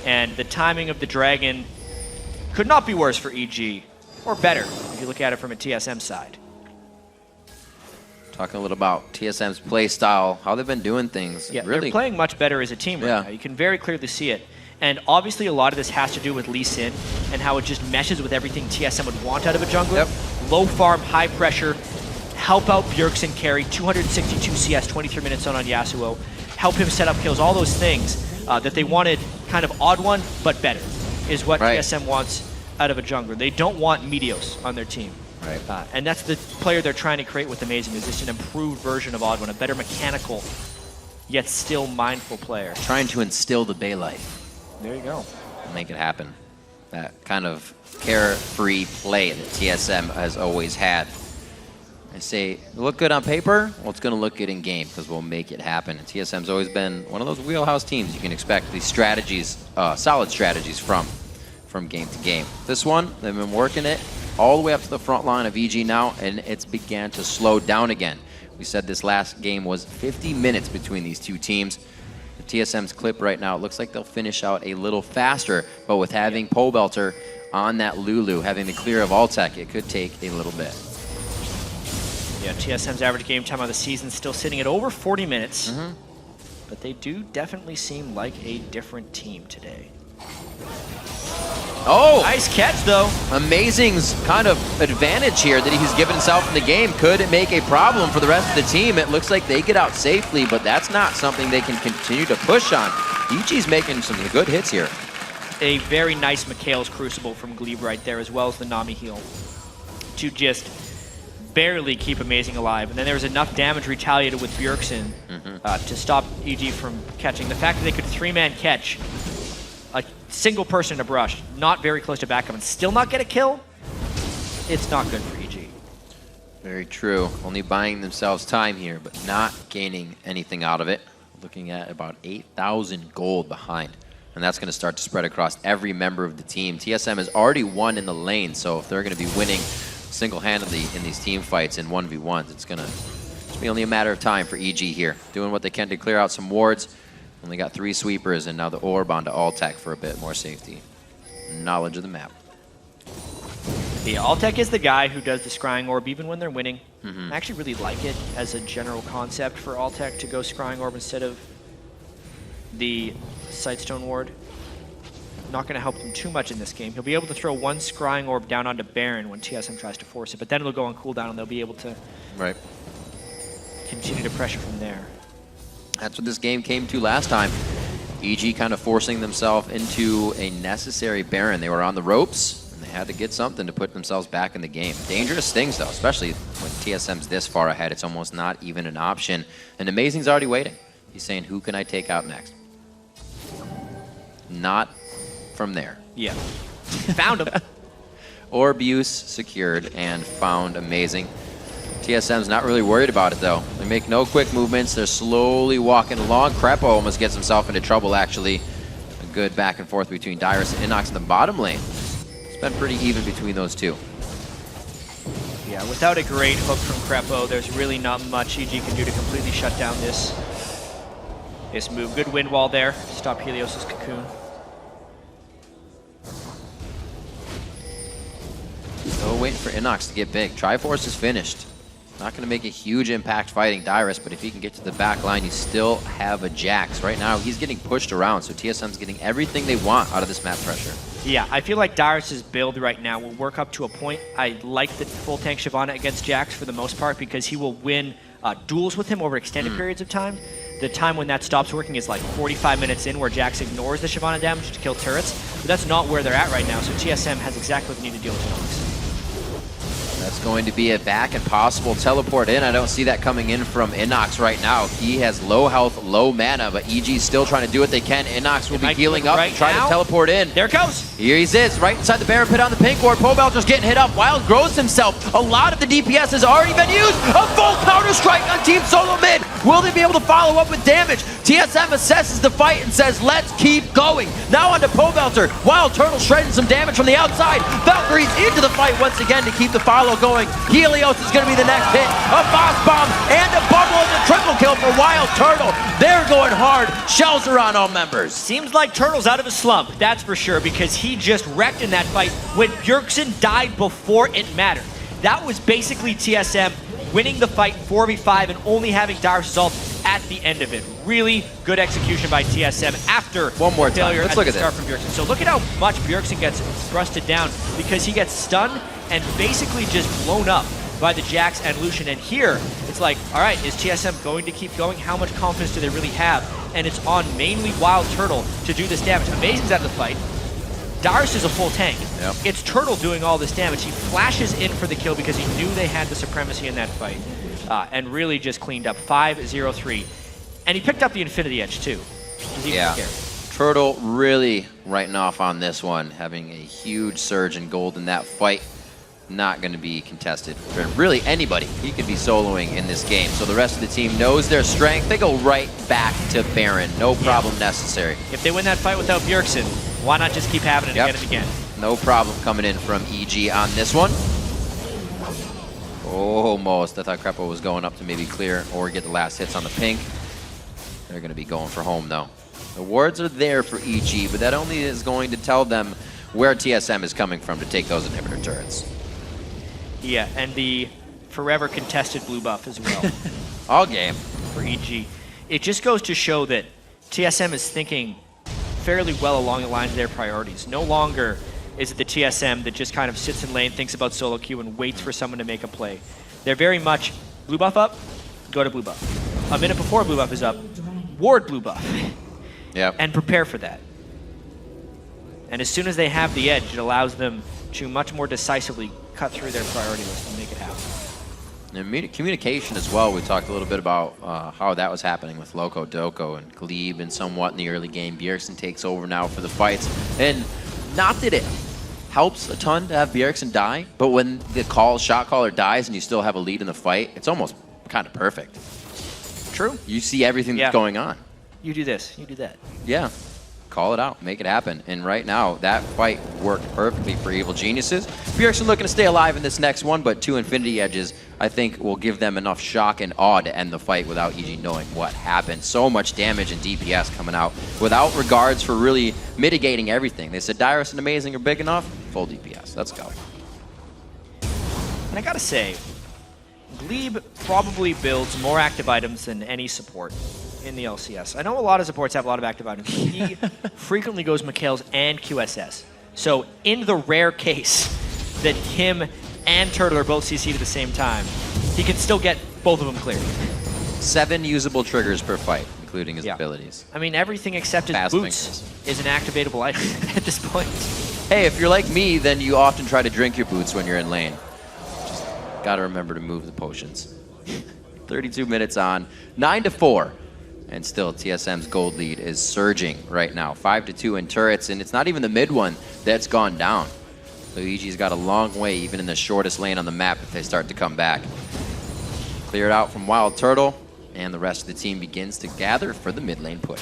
And the timing of the Dragon could not be worse for EG, or better, if you look at it from a TSM side. Talking a little about TSM's play style, how they've been doing things. Yeah, really they're playing much better as a team right now. You can very clearly see it. And obviously a lot of this has to do with Lee Sin and how it just meshes with everything TSM would want out of a jungler. Yep. Low farm, high pressure, help out Bjergsen carry, 262 CS, 23 minutes on Yasuo, help him set up kills, all those things that they wanted kind of OddOne, but better, is what TSM wants out of a jungler. They don't want Meteos on their team. Right. And that's the player they're trying to create with Amazing, is just an improved version of OddOne, a better mechanical, yet still mindful player. Trying to instill the Bay life. There you go. Make it happen. That kind of carefree play that TSM has always had. I say, look good on paper, well, it's going to look good in game because we'll make it happen. And TSM's always been one of those wheelhouse teams you can expect these strategies, solid strategies from game to game. This one, they've been working it all the way up to the front line of EG now, and it's began to slow down again. We said this last game was 50 minutes between these two teams. The TSM's clip right now, it looks like they'll finish out a little faster, but with having Pobelter on that Lulu, having the clear of Alltech, it could take a little bit. Yeah, TSM's average game time of the season still sitting at over 40 minutes, but they do definitely seem like a different team today. Oh! Nice catch, though. Amazing's kind of advantage here that he's given himself in the game. Could it make a problem for the rest of the team? It looks like they get out safely, but that's not something they can continue to push on. EG's making some good hits here. A very nice Mikhail's Crucible from Glebe right there, as well as the Nami heal, to just barely keep Amazing alive. And then there was enough damage retaliated with Bjergsen to stop EG from catching. The fact that they could 3-man catch a single person in a brush, not very close to backup, and still not get a kill, it's not good for EG. Very true. Only buying themselves time here, but not gaining anything out of it. Looking at about 8,000 gold behind. And that's going to start to spread across every member of the team. TSM has already won in the lane, so if they're going to be winning single-handedly in these team fights in 1v1s, it's going to be only a matter of time for EG here. Doing what they can to clear out some wards. Only got 3 sweepers, and now the orb onto Altec for a bit more safety. Knowledge of the map. Yeah, Altec is the guy who does the scrying orb even when they're winning. I actually really like it as a general concept for Altec to go scrying orb instead of the Sightstone ward. Not going to help them too much in this game. He'll be able to throw 1 scrying orb down onto Baron when TSM tries to force it, but then it'll go on cooldown and they'll be able to continue to pressure from there. That's what this game came to last time. EG kind of forcing themselves into a necessary Baron. They were on the ropes, and they had to get something to put themselves back in the game. Dangerous things, though, especially when TSM's this far ahead. It's almost not even an option. And Amazing's already waiting. He's saying, who can I take out next? Not from there. Yeah. Found him. Orb use secured and found Amazing. TSM's not really worried about it, though. They make no quick movements. They're slowly walking along. Krepo almost gets himself into trouble, actually. A good back and forth between Dyrus and Innox in the bottom lane. It's been pretty even between those two. Yeah, without a great hook from Krepo, there's really not much EG can do to completely shut down this move. Good wind wall there. Stop Helios' cocoon. Still waiting for Innox to get big. Triforce is finished. Not going to make a huge impact fighting Dyrus, but if he can get to the back line, you still have a Jax. Right now, he's getting pushed around, so TSM's getting everything they want out of this map pressure. Yeah, I feel like Dyrus' build right now will work up to a point. I like the full tank Shyvana against Jax for the most part because he will win duels with him over extended periods of time. The time when that stops working is like 45 minutes in where Jax ignores the Shyvana damage to kill turrets, but that's not where they're at right now, so TSM has exactly what they need to deal with Innox. That's going to be a back and possible teleport in. I don't see that coming in from Innox right now. He has low health, low mana, but EG's still trying to do what they can. Innox will be healing up and try to teleport in. There it goes. Here he is, right inside the Baron pit on the pink ward. Pobelter's getting hit up. Wild grows himself. A lot of the DPS has already been used. A full counter strike on Team SoloMid. Will they be able to follow up with damage? TSM assesses the fight and says, let's keep going. Now onto Pobelter. WildTurtle shredding some damage from the outside. Valkyrie's into the fight once again to keep the follow going. Helios is going to be the next hit. A boss bomb and a bubble and a triple kill for WildTurtle. They're going hard. Shells are on all members. Seems like Turtle's out of his slump, that's for sure, because he just wrecked in that fight when Bjergsen died before it mattered. That was basically TSM winning the fight 4v5 and only having Dyrus' ult at the end of it. Really good execution by TSM after one more failure time. Let's at look the at start this. from Bjergsen. So look at how much Bjergsen gets thrusted down because he gets stunned and basically just blown up by the Jax and Lucian. And here, it's like, all right, is TSM going to keep going? How much confidence do they really have? And it's on mainly WildTurtle to do this damage. Amazing's out of the fight. Dyrus is a full tank. Yep. It's Turtle doing all this damage. He flashes in for the kill because he knew they had the supremacy in that fight. And really just cleaned up 5-0-3. And he picked up the Infinity Edge too. Yeah. Turtle really writing off on this one, having a huge surge in gold in that fight. Not going to be contested for really anybody. He could be soloing in this game. So the rest of the team knows their strength. They go right back to Baron. No problem necessary. If they win that fight without Bjergsen, why not just keep having it again and again? No problem coming in from EG on this one. Almost. I thought Krepo was going up to maybe clear or get the last hits on the pink. They're going to be going for home, though. The wards are there for EG, but that only is going to tell them where TSM is coming from to take those inhibitor turrets. Yeah, and the forever contested blue buff as well. All game. For EG. It just goes to show that TSM is thinking fairly well along the lines of their priorities. No longer is it the TSM that just kind of sits in lane, thinks about solo queue, and waits for someone to make a play. They're very much blue buff up, go to blue buff. A minute before blue buff is up, ward blue buff. Yep. And prepare for that. And as soon as they have the edge, it allows them to much more decisively cut through their priority list and make it happen. And communication as well. We talked a little bit about how that was happening with Loco, Doko, and Glebe, and somewhat in the early game. Bjergsen takes over now for the fights. And not that it helps a ton to have Bjergsen die, but when the shot caller dies and you still have a lead in the fight, it's almost kind of perfect. True. You see everything that's going on. You do this, you do that. Yeah. Call it out, make it happen. And right now, that fight worked perfectly for Evil Geniuses. Bjergsen looking to stay alive in this next one, but 2 Infinity Edges, I think, will give them enough shock and awe to end the fight without Eugene knowing what happened. So much damage and DPS coming out without regards for really mitigating everything. They said Dyrus and Amazing are big enough, full DPS. Let's go. And I gotta say, Glebe probably builds more active items than any support in the LCS. I know a lot of supports have a lot of active items. He frequently goes Mikhail's and QSS. So in the rare case that him and Turtle are both CC'd at the same time, he can still get both of them cleared. 7 usable triggers per fight, including his abilities. I mean, everything except his Fast boots is an activatable item at this point. Hey, if you're like me, then you often try to drink your boots when you're in lane. Just gotta remember to move the potions. 32 minutes on, 9-4. And still, TSM's gold lead is surging right now. 5-2 in turrets, and it's not even the mid one that's gone down. Luigi's got a long way, even in the shortest lane on the map, if they start to come back. Cleared out from WildTurtle, and the rest of the team begins to gather for the mid lane push.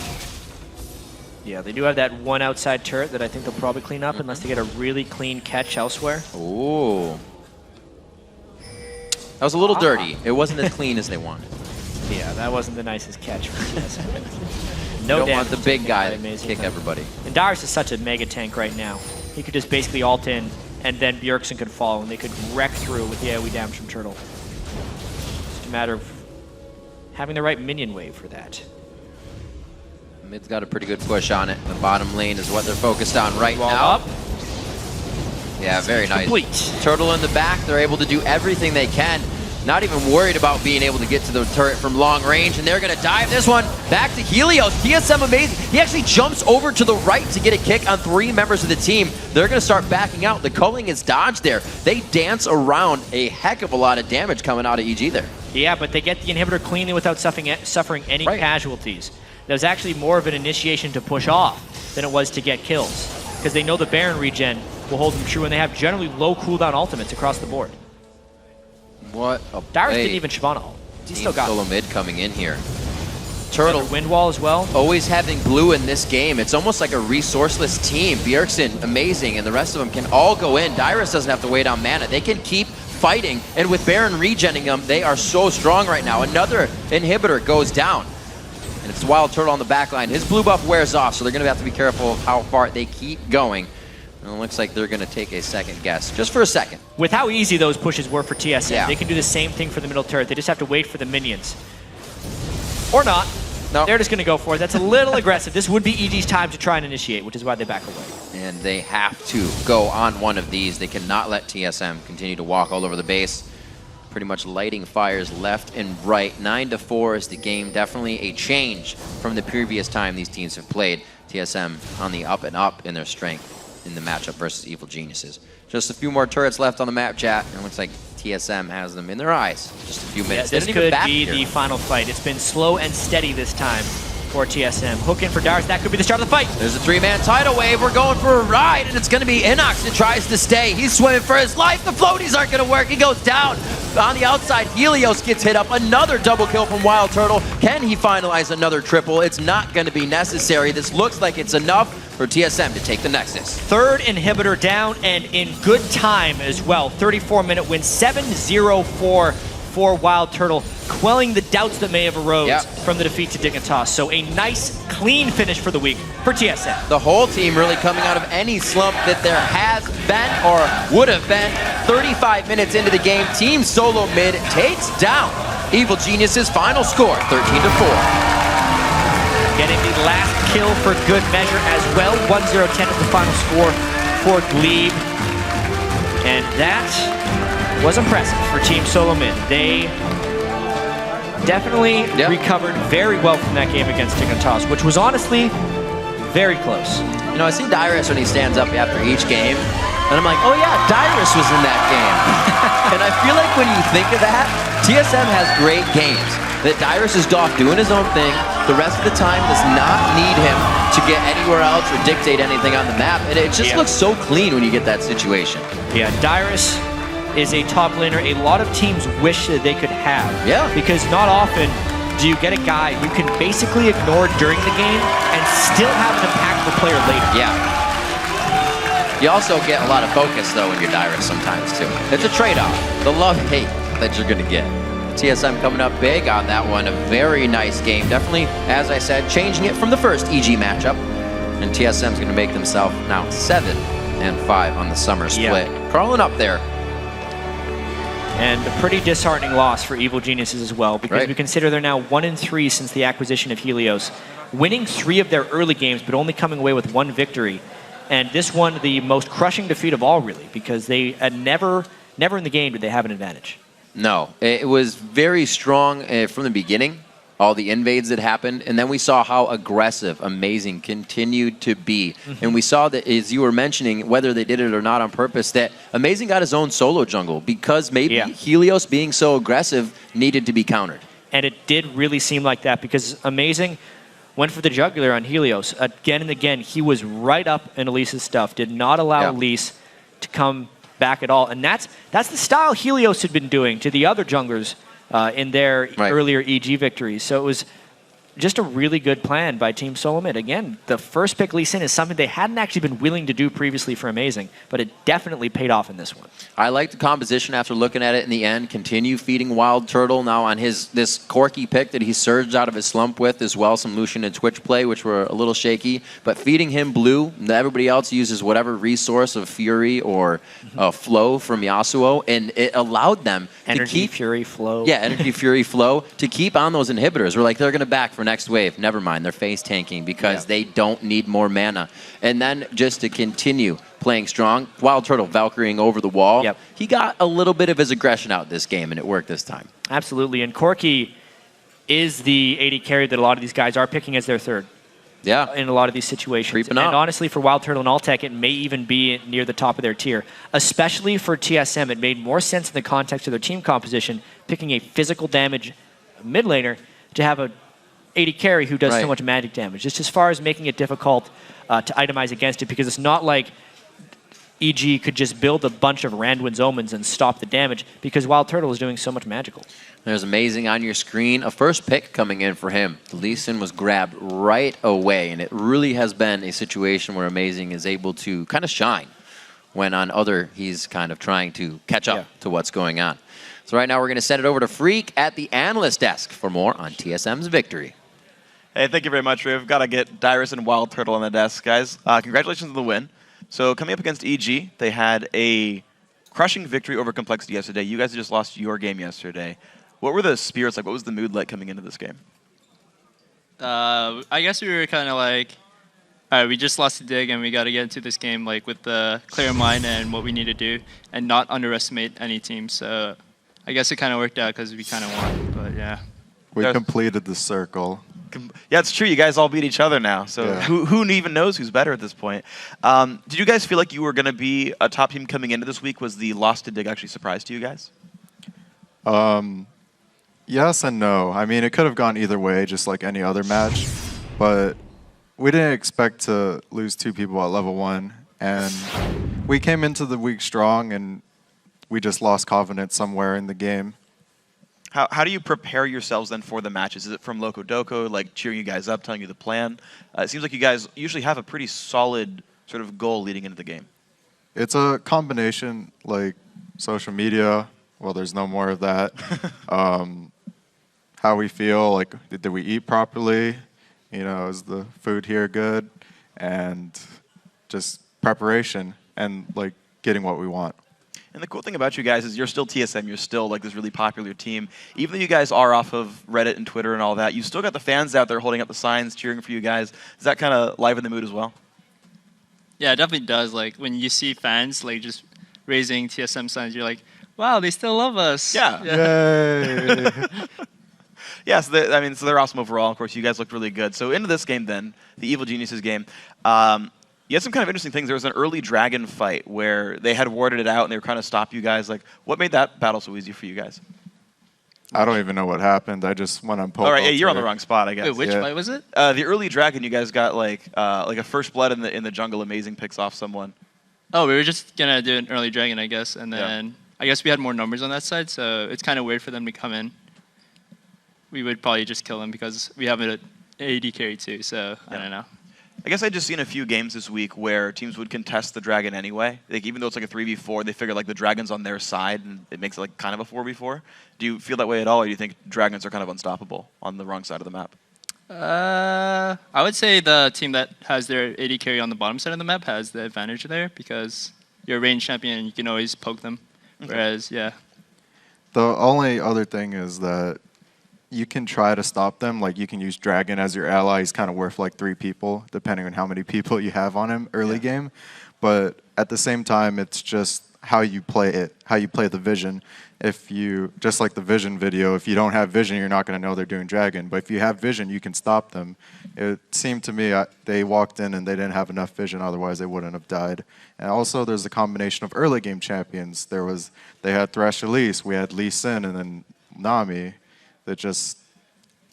Yeah, they do have that one outside turret that I think they'll probably clean up unless they get a really clean catch elsewhere. Ooh. That was a little dirty. It wasn't as clean as they wanted. Yeah, that wasn't the nicest catch for TSM. No damage. Don't want the big guy to kick everybody. And Dyrus is such a mega tank right now. He could just basically ult in, and then Bjergsen could follow, and they could wreck through with the AoE damage from Turtle. Just a matter of having the right minion wave for that. Mid's got a pretty good push on it. The bottom lane is what they're focused on right now. Up. Yeah, very nice. Complete. Turtle in the back. They're able to do everything they can. Not even worried about being able to get to the turret from long range, and they're going to dive this one back to Helios. TSM amazing. He actually jumps over to the right to get a kick on 3 members of the team. They're going to start backing out. The culling is dodged there. They dance around a heck of a lot of damage coming out of EG there. Yeah, but they get the inhibitor cleanly without suffering any casualties. That was actually more of an initiation to push off than it was to get kills, because they know the Baron regen will hold them true, and they have generally low cooldown ultimates across the board. What a Dyrus didn't even Shyvana ult. He still got solo mid coming in here. Turtle wind wall as well. Always having blue in this game. It's almost like a resourceless team. Bjergsen, amazing, and the rest of them can all go in. Dyrus doesn't have to wait on mana. They can keep fighting, and with Baron regenning them, they are so strong right now. Another inhibitor goes down, and it's WildTurtle on the back line. His blue buff wears off, so they're going to have to be careful of how far they keep going. And it looks like they're going to take a second guess, just for a second. With how easy those pushes were for TSM, they can do the same thing for the middle turret. They just have to wait for the minions. Or not. No. They're just going to go for it. That's a little aggressive. This would be EG's time to try and initiate, which is why they back away. And they have to go on one of these. They cannot let TSM continue to walk all over the base. Pretty much lighting fires left and right. 9-4 is the game. Definitely a change from the previous time these teams have played. TSM on the up and up in their strength in the matchup versus Evil Geniuses. Just a few more turrets left on the map, chat, and it looks like TSM has them in their eyes. Just a few minutes. Yeah, this could be the final fight. It's been slow and steady this time for TSM. Hook in for Dyrus. That could be the start of the fight. There's a 3-man tidal wave. We're going for a ride, and it's going to be Innox that tries to stay. He's swimming for his life. The floaties aren't going to work. He goes down. On the outside, Helios gets hit up. Another double kill from WildTurtle. Can he finalize another triple? It's not going to be necessary. This looks like it's enough for TSM to take the Nexus. Third inhibitor down, and in good time as well. 34-minute win, 7-0 for WildTurtle, quelling the doubts that may have arose from the defeat to Dignitas. So a nice, clean finish for the week for TSM. The whole team really coming out of any slump that there has been or would have been. 35 minutes into the game, Team SoloMid takes down Evil Geniuses. Final score, 13-4. Getting the last kill for good measure as well. 1-0-10 is the final score for Glebe. And that was impressive for Team SoloMid. They definitely recovered very well from that game against Dignitas, which was honestly very close. You know, I see Dyrus when he stands up after each game, and I'm like, oh yeah, Dyrus was in that game. And I feel like when you think of that, TSM has great games. That Dyrus is off doing his own thing. the rest of the time does not need him to get anywhere else or dictate anything on the map. And it just looks so clean when you get that situation. Yeah, Dyrus is a top laner a lot of teams wish that they could have. Yeah. Because not often do you get a guy you can basically ignore during the game and still have an impactful player later. Yeah. You also get a lot of focus, though, when you're Dyrus sometimes, too. It's a trade-off. The love-hate that you're going to get. TSM coming up big on that one. A very nice game. Definitely, as I said, changing it from the first EG matchup. And TSM's going to make themselves now 7-5 on the summer split. Crawling up there. And a pretty disheartening loss for Evil Geniuses as well, because we consider they're now 1-3 since the acquisition of Helios, winning 3 of their early games, but only coming away with 1 victory. And this one, the most crushing defeat of all, really, because they had never in the game did they have an advantage. No, it was very strong from the beginning. All the invades that happened, and then we saw how aggressive Amazing continued to be. And we saw that, as you were mentioning, whether they did it or not on purpose, that Amazing got his own solo jungle because maybe Helios being so aggressive needed to be countered. And it did really seem like that because Amazing went for the jugular on Helios. Again and again, he was right up in Ellis's stuff, did not allow Ellis to come back at all. And that's the style Helios had been doing to the other junglers in their earlier EG victories. So it was just a really good plan by Team SoloMid. Again, the first pick Lee Sin is something they hadn't actually been willing to do previously for Amazing, but it definitely paid off in this one. I like the composition after looking at it in the end. Continue feeding WildTurtle now on this Corki pick that he surged out of his slump with as well. Some Lucian and Twitch play, which were a little shaky. But feeding him blue, everybody else uses whatever resource of Fury or Flow from Yasuo, and it allowed them to keep... Fury, Flow. Yeah, Energy, Fury, Flow, to keep on those inhibitors. We're like, they're going to back for next wave. Never mind, they're face tanking because they don't need more mana. And then just to continue playing strong, WildTurtle Valkyrieing over the wall. He got a little bit of his aggression out this game, and it worked this time. Absolutely, and Corki is the AD carry that a lot of these guys are picking as their third. In a lot of these situations. Creeping and up. honestly, for WildTurtle and Alltech, it may even be near the top of their tier. Especially for TSM, it made more sense in the context of their team composition, picking a physical damage mid laner to have a AD carry who does so much magic damage. Just as far as making it difficult to itemize against it, because it's not like EG could just build a bunch of Randwin's Omens and stop the damage, because WildTurtle is doing so much magical. There's Amazing on your screen. A first pick coming in for him. Lee Sin was grabbed right away, and it really has been a situation where Amazing is able to kind of shine when on other he's kind of trying to catch up to what's going on. So right now we're going to send it over to Freak at the analyst desk for more on TSM's victory. Hey, thank you very much. We've got to get Dyrus and WildTurtle on the desk, guys. Congratulations on the win. So coming up against EG, they had a crushing victory over Complexity yesterday. You guys just lost your game yesterday. What were the spirits like? What was the mood like coming into this game? I guess we were kind of like, all right, we just lost the dig and we got to get into this game like with the clear mind and what we need to do and not underestimate any team. So I guess it kind of worked out because we kind of won, but yeah. We completed the circle. Yeah, it's true. You guys all beat each other now. So who even knows who's better at this point? Did you guys feel like you were going to be a top team coming into this week? Was the loss to dig actually a surprise to you guys? Yes and no. I mean, it could have gone either way, just like any other match. But we didn't expect to lose 2 people at level 1. And we came into the week strong, and we just lost confidence somewhere in the game. How do you prepare yourselves then for the matches? Is it from Loco Doco, like cheering you guys up, telling you the plan? It seems like you guys usually have a pretty solid sort of goal leading into the game. It's a combination, like social media. Well, there's no more of that. How we feel, like did we eat properly? You know, is the food here good? And just preparation and like getting what we want. And the cool thing about you guys is you're still TSM. You're still like this really popular team. Even though you guys are off of Reddit and Twitter and all that, you still got the fans out there holding up the signs, cheering for you guys. Does that kind of liven the mood as well? Yeah, it definitely does. Like when you see fans like just raising TSM signs, you're like, wow, they still love us. Yeah. Yay. Yeah, so they're awesome overall. Of course, you guys looked really good. So into this game then, the Evil Geniuses game. You had some kind of interesting things. There was an early dragon fight where they had warded it out and they were trying to stop you guys. Like, what made that battle so easy for you guys? I don't even know what happened. I just went on Pobelter. All right, yeah, you're on the wrong spot, I guess. Wait, which Yeah. fight was it? The early dragon, you guys got like a first blood in the jungle. Amazing picks off someone. Oh, we were just gonna do an early dragon, I guess, and then I guess we had more numbers on that side, so it's kind of weird for them to come in. We would probably just kill them because we have an AD carry too, so I don't know. I guess I just seen a few games this week where teams would contest the dragon anyway. Like even though it's like a 3v4, they figure like the dragon's on their side and it makes it like kind of a 4v4. Do you feel that way at all, or do you think dragons are kind of unstoppable on the wrong side of the map? I would say the team that has their AD carry on the bottom side of the map has the advantage there because you're a ranged champion and you can always poke them. Okay. Whereas, yeah. The only other thing is that you can try to stop them. Like you can use Dragon as your ally. He's kind of worth like 3 people, depending on how many people you have on him early game. But at the same time, it's just how you play it, how you play the vision. If you, just like the vision video, if you don't have vision, you're not going to know they're doing Dragon. But if you have vision, you can stop them. It seemed to me they walked in and they didn't have enough vision, otherwise they wouldn't have died. And also there's a combination of early game champions. They had Thresh Ellis, we had Lee Sin, and then Nami. That just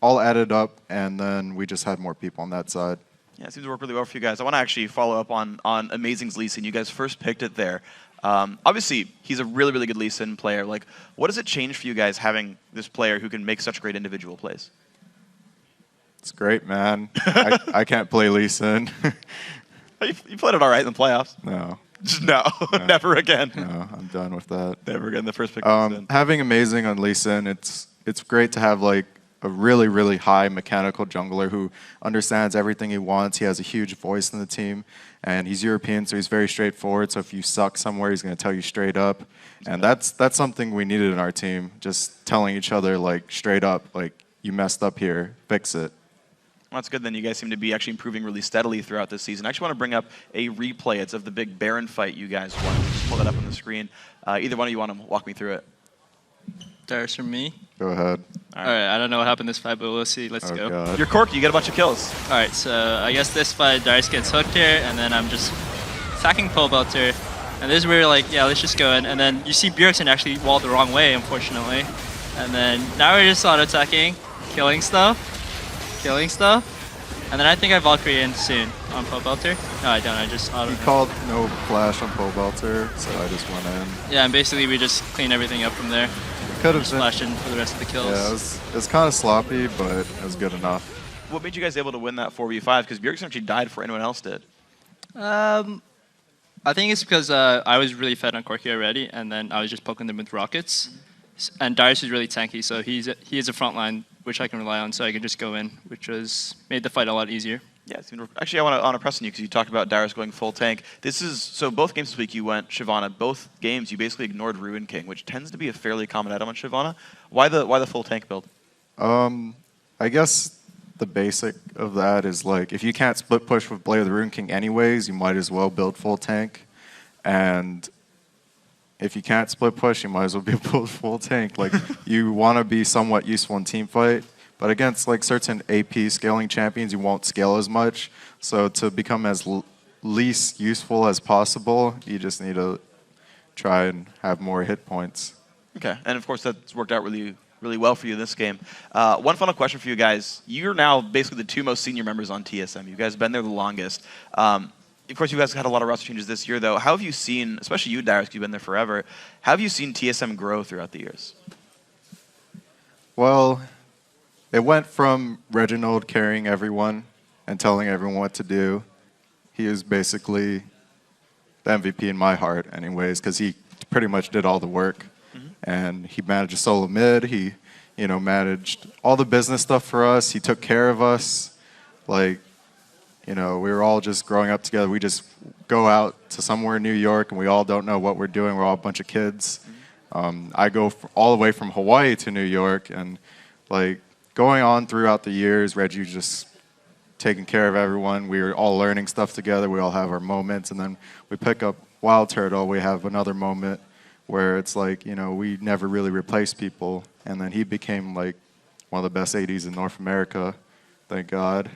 all added up, and then we just had more people on that side. Yeah, it seems to work really well for you guys. I want to actually follow up on Amazing's Lee Sin. You guys first picked it there. Obviously, he's a really, really good Lee Sin player. Like, what does it change for you guys having this player who can make such great individual plays? It's great, man. I can't play Lee Sin. You played it all right in the playoffs. No. No, never again. No, I'm done with that. Never again. The first pick was in. Having Amazing on Lee Sin, it's great to have like a really, really high mechanical jungler who understands everything he wants. He has a huge voice in the team, and he's European, so he's very straightforward. So if you suck somewhere, he's going to tell you straight up. And that's something we needed in our team, just telling each other like straight up, like you messed up here, fix it. Well, that's good. Then you guys seem to be actually improving really steadily throughout this season. I actually want to bring up a replay. It's of the big Baron fight you guys won. Just pull that up on the screen. Either one of you want to walk me through it? Dyrus from me. Go ahead. All right, I don't know what happened this fight, but we'll see. Let's go. God. You're Corky. You get a bunch of kills. All right, so I guess this fight, Dyrus gets hooked here, and then I'm just attacking Pobelter. And this is where, like, yeah, let's just go in. And then you see Bjergsen actually walled the wrong way, unfortunately. And then now we're just auto-attacking, killing stuff. And then I think I Valkyrie in soon on Pobelter. No, I don't. I just auto. He called no flash on Pobelter, so I just went in. Yeah, and basically we just clean everything up from there. Could have splash in for the rest of the kills. Yeah, it was kind of sloppy, but it was good enough. What made you guys able to win that 4v5? Because Bjergsen actually died before anyone else did. I think it's because I was really fed on Corky already, and then I was just poking them with rockets. And Dyrus is really tanky, so he is a front line which I can rely on, so I can just go in, which made the fight a lot easier. Yeah, actually, I want to press on you because you talked about Dyrus going full tank. So both games this week you went Shyvana. Both games you basically ignored Ruin King, which tends to be a fairly common item on Shyvana. Why the full tank build? I guess the basic of that is like if you can't split push with Blade of the Ruin King anyways, you might as well build full tank. And if you can't split push, you might as well build full tank. Like you want to be somewhat useful in team fight. But against like certain AP scaling champions, you won't scale as much. So to become as least useful as possible, you just need to try and have more hit points. Okay, and of course that's worked out really, really well for you in this game. One final question for you guys. You're now basically the 2 most senior members on TSM. You guys have been there the longest. Of course, you guys had a lot of roster changes this year, though. How have you seen, especially you, Dyrus, you've been there forever, how have you seen TSM grow throughout the years? Well, it went from Reginald carrying everyone and telling everyone what to do. He is basically the MVP in my heart anyways, because he pretty much did all the work. And he managed a solo mid. He, managed all the business stuff for us. He took care of us. Like, we were all just growing up together. We just go out to somewhere in New York, and we all don't know what we're doing. We're all a bunch of kids. I go all the way from Hawaii to New York, and like going on throughout the years, Reggie just taking care of everyone. We were all learning stuff together. We all have our moments, and then we pick up WildTurtle. We have another moment where it's like, we never really replaced people, and then he became like one of the best ADs in North America, thank God.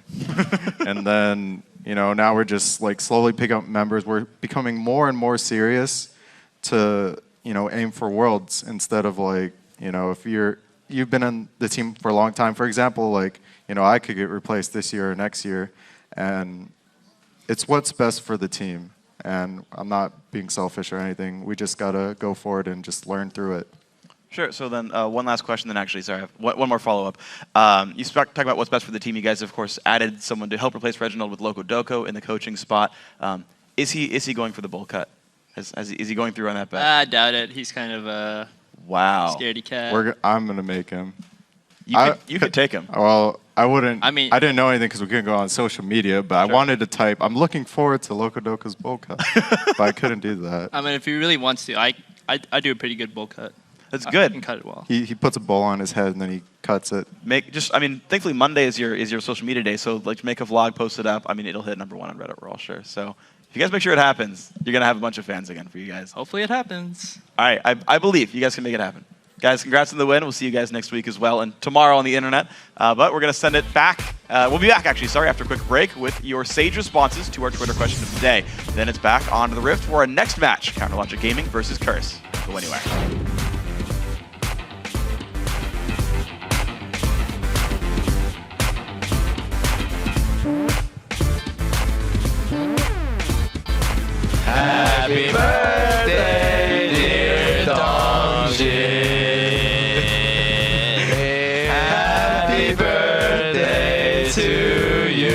And then, now we're just like slowly picking up members. We're becoming more and more serious to, aim for worlds instead of like, if you're you've been on the team for a long time. For example, like, you know, I could get replaced this year or next year, and it's what's best for the team. And I'm not being selfish or anything. We just gotta go forward and just learn through it. Sure. So then one last question then actually, sorry, I have one more follow-up. You talk about what's best for the team. You guys, of course, added someone to help replace Reginald with Loco Doco in the coaching spot. Is he going for the bowl cut? Is he going through on that bet? I doubt it. He's kind of a scaredy cat. I'm going to make him. You could take him. Well, I wouldn't. I mean, I didn't know anything because we couldn't go on social media, but Sure. I wanted to type, I'm looking forward to Loco Doco's bowl cut, but I couldn't do that. I mean, if he really wants to, I do a pretty good bowl cut. That's good. I can cut it well. He puts a bowl on his head and then he cuts it. Thankfully Monday is your social media day, so like make a vlog, post it up. I mean, it'll hit #1 on Reddit, we're all sure. So if you guys make sure it happens, you're gonna have a bunch of fans again for you guys. Hopefully it happens. All right, I believe you guys can make it happen. Guys, congrats on the win. We'll see you guys next week as well, and tomorrow on the internet. But we're gonna send it back. We'll be back actually, sorry, after a quick break with your sage responses to our Twitter question of the day. Then it's back onto the Rift for our next match, Counterlogic Gaming versus Curse. Go anywhere. Happy birthday, dear Donji. Happy birthday to you.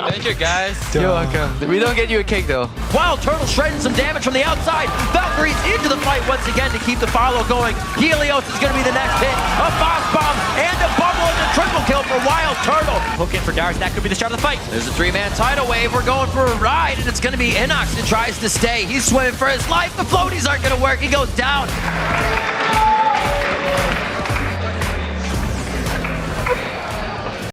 Thank you, guys. You're welcome. We don't get you a cake, though. WildTurtle shredding some damage from the outside. Valkyrie's into the fight once again to keep the follow going. Helios is going to be the next hit. A boss bomb and a bubble and a triple kill for WildTurtle. Hook in for Dyrus. That could be the start of the fight. There's a 3-man tidal wave. We're going for a ride, and it's going to be Innox that tries to stay. He's swimming for his life. The floaties aren't going to work. He goes down.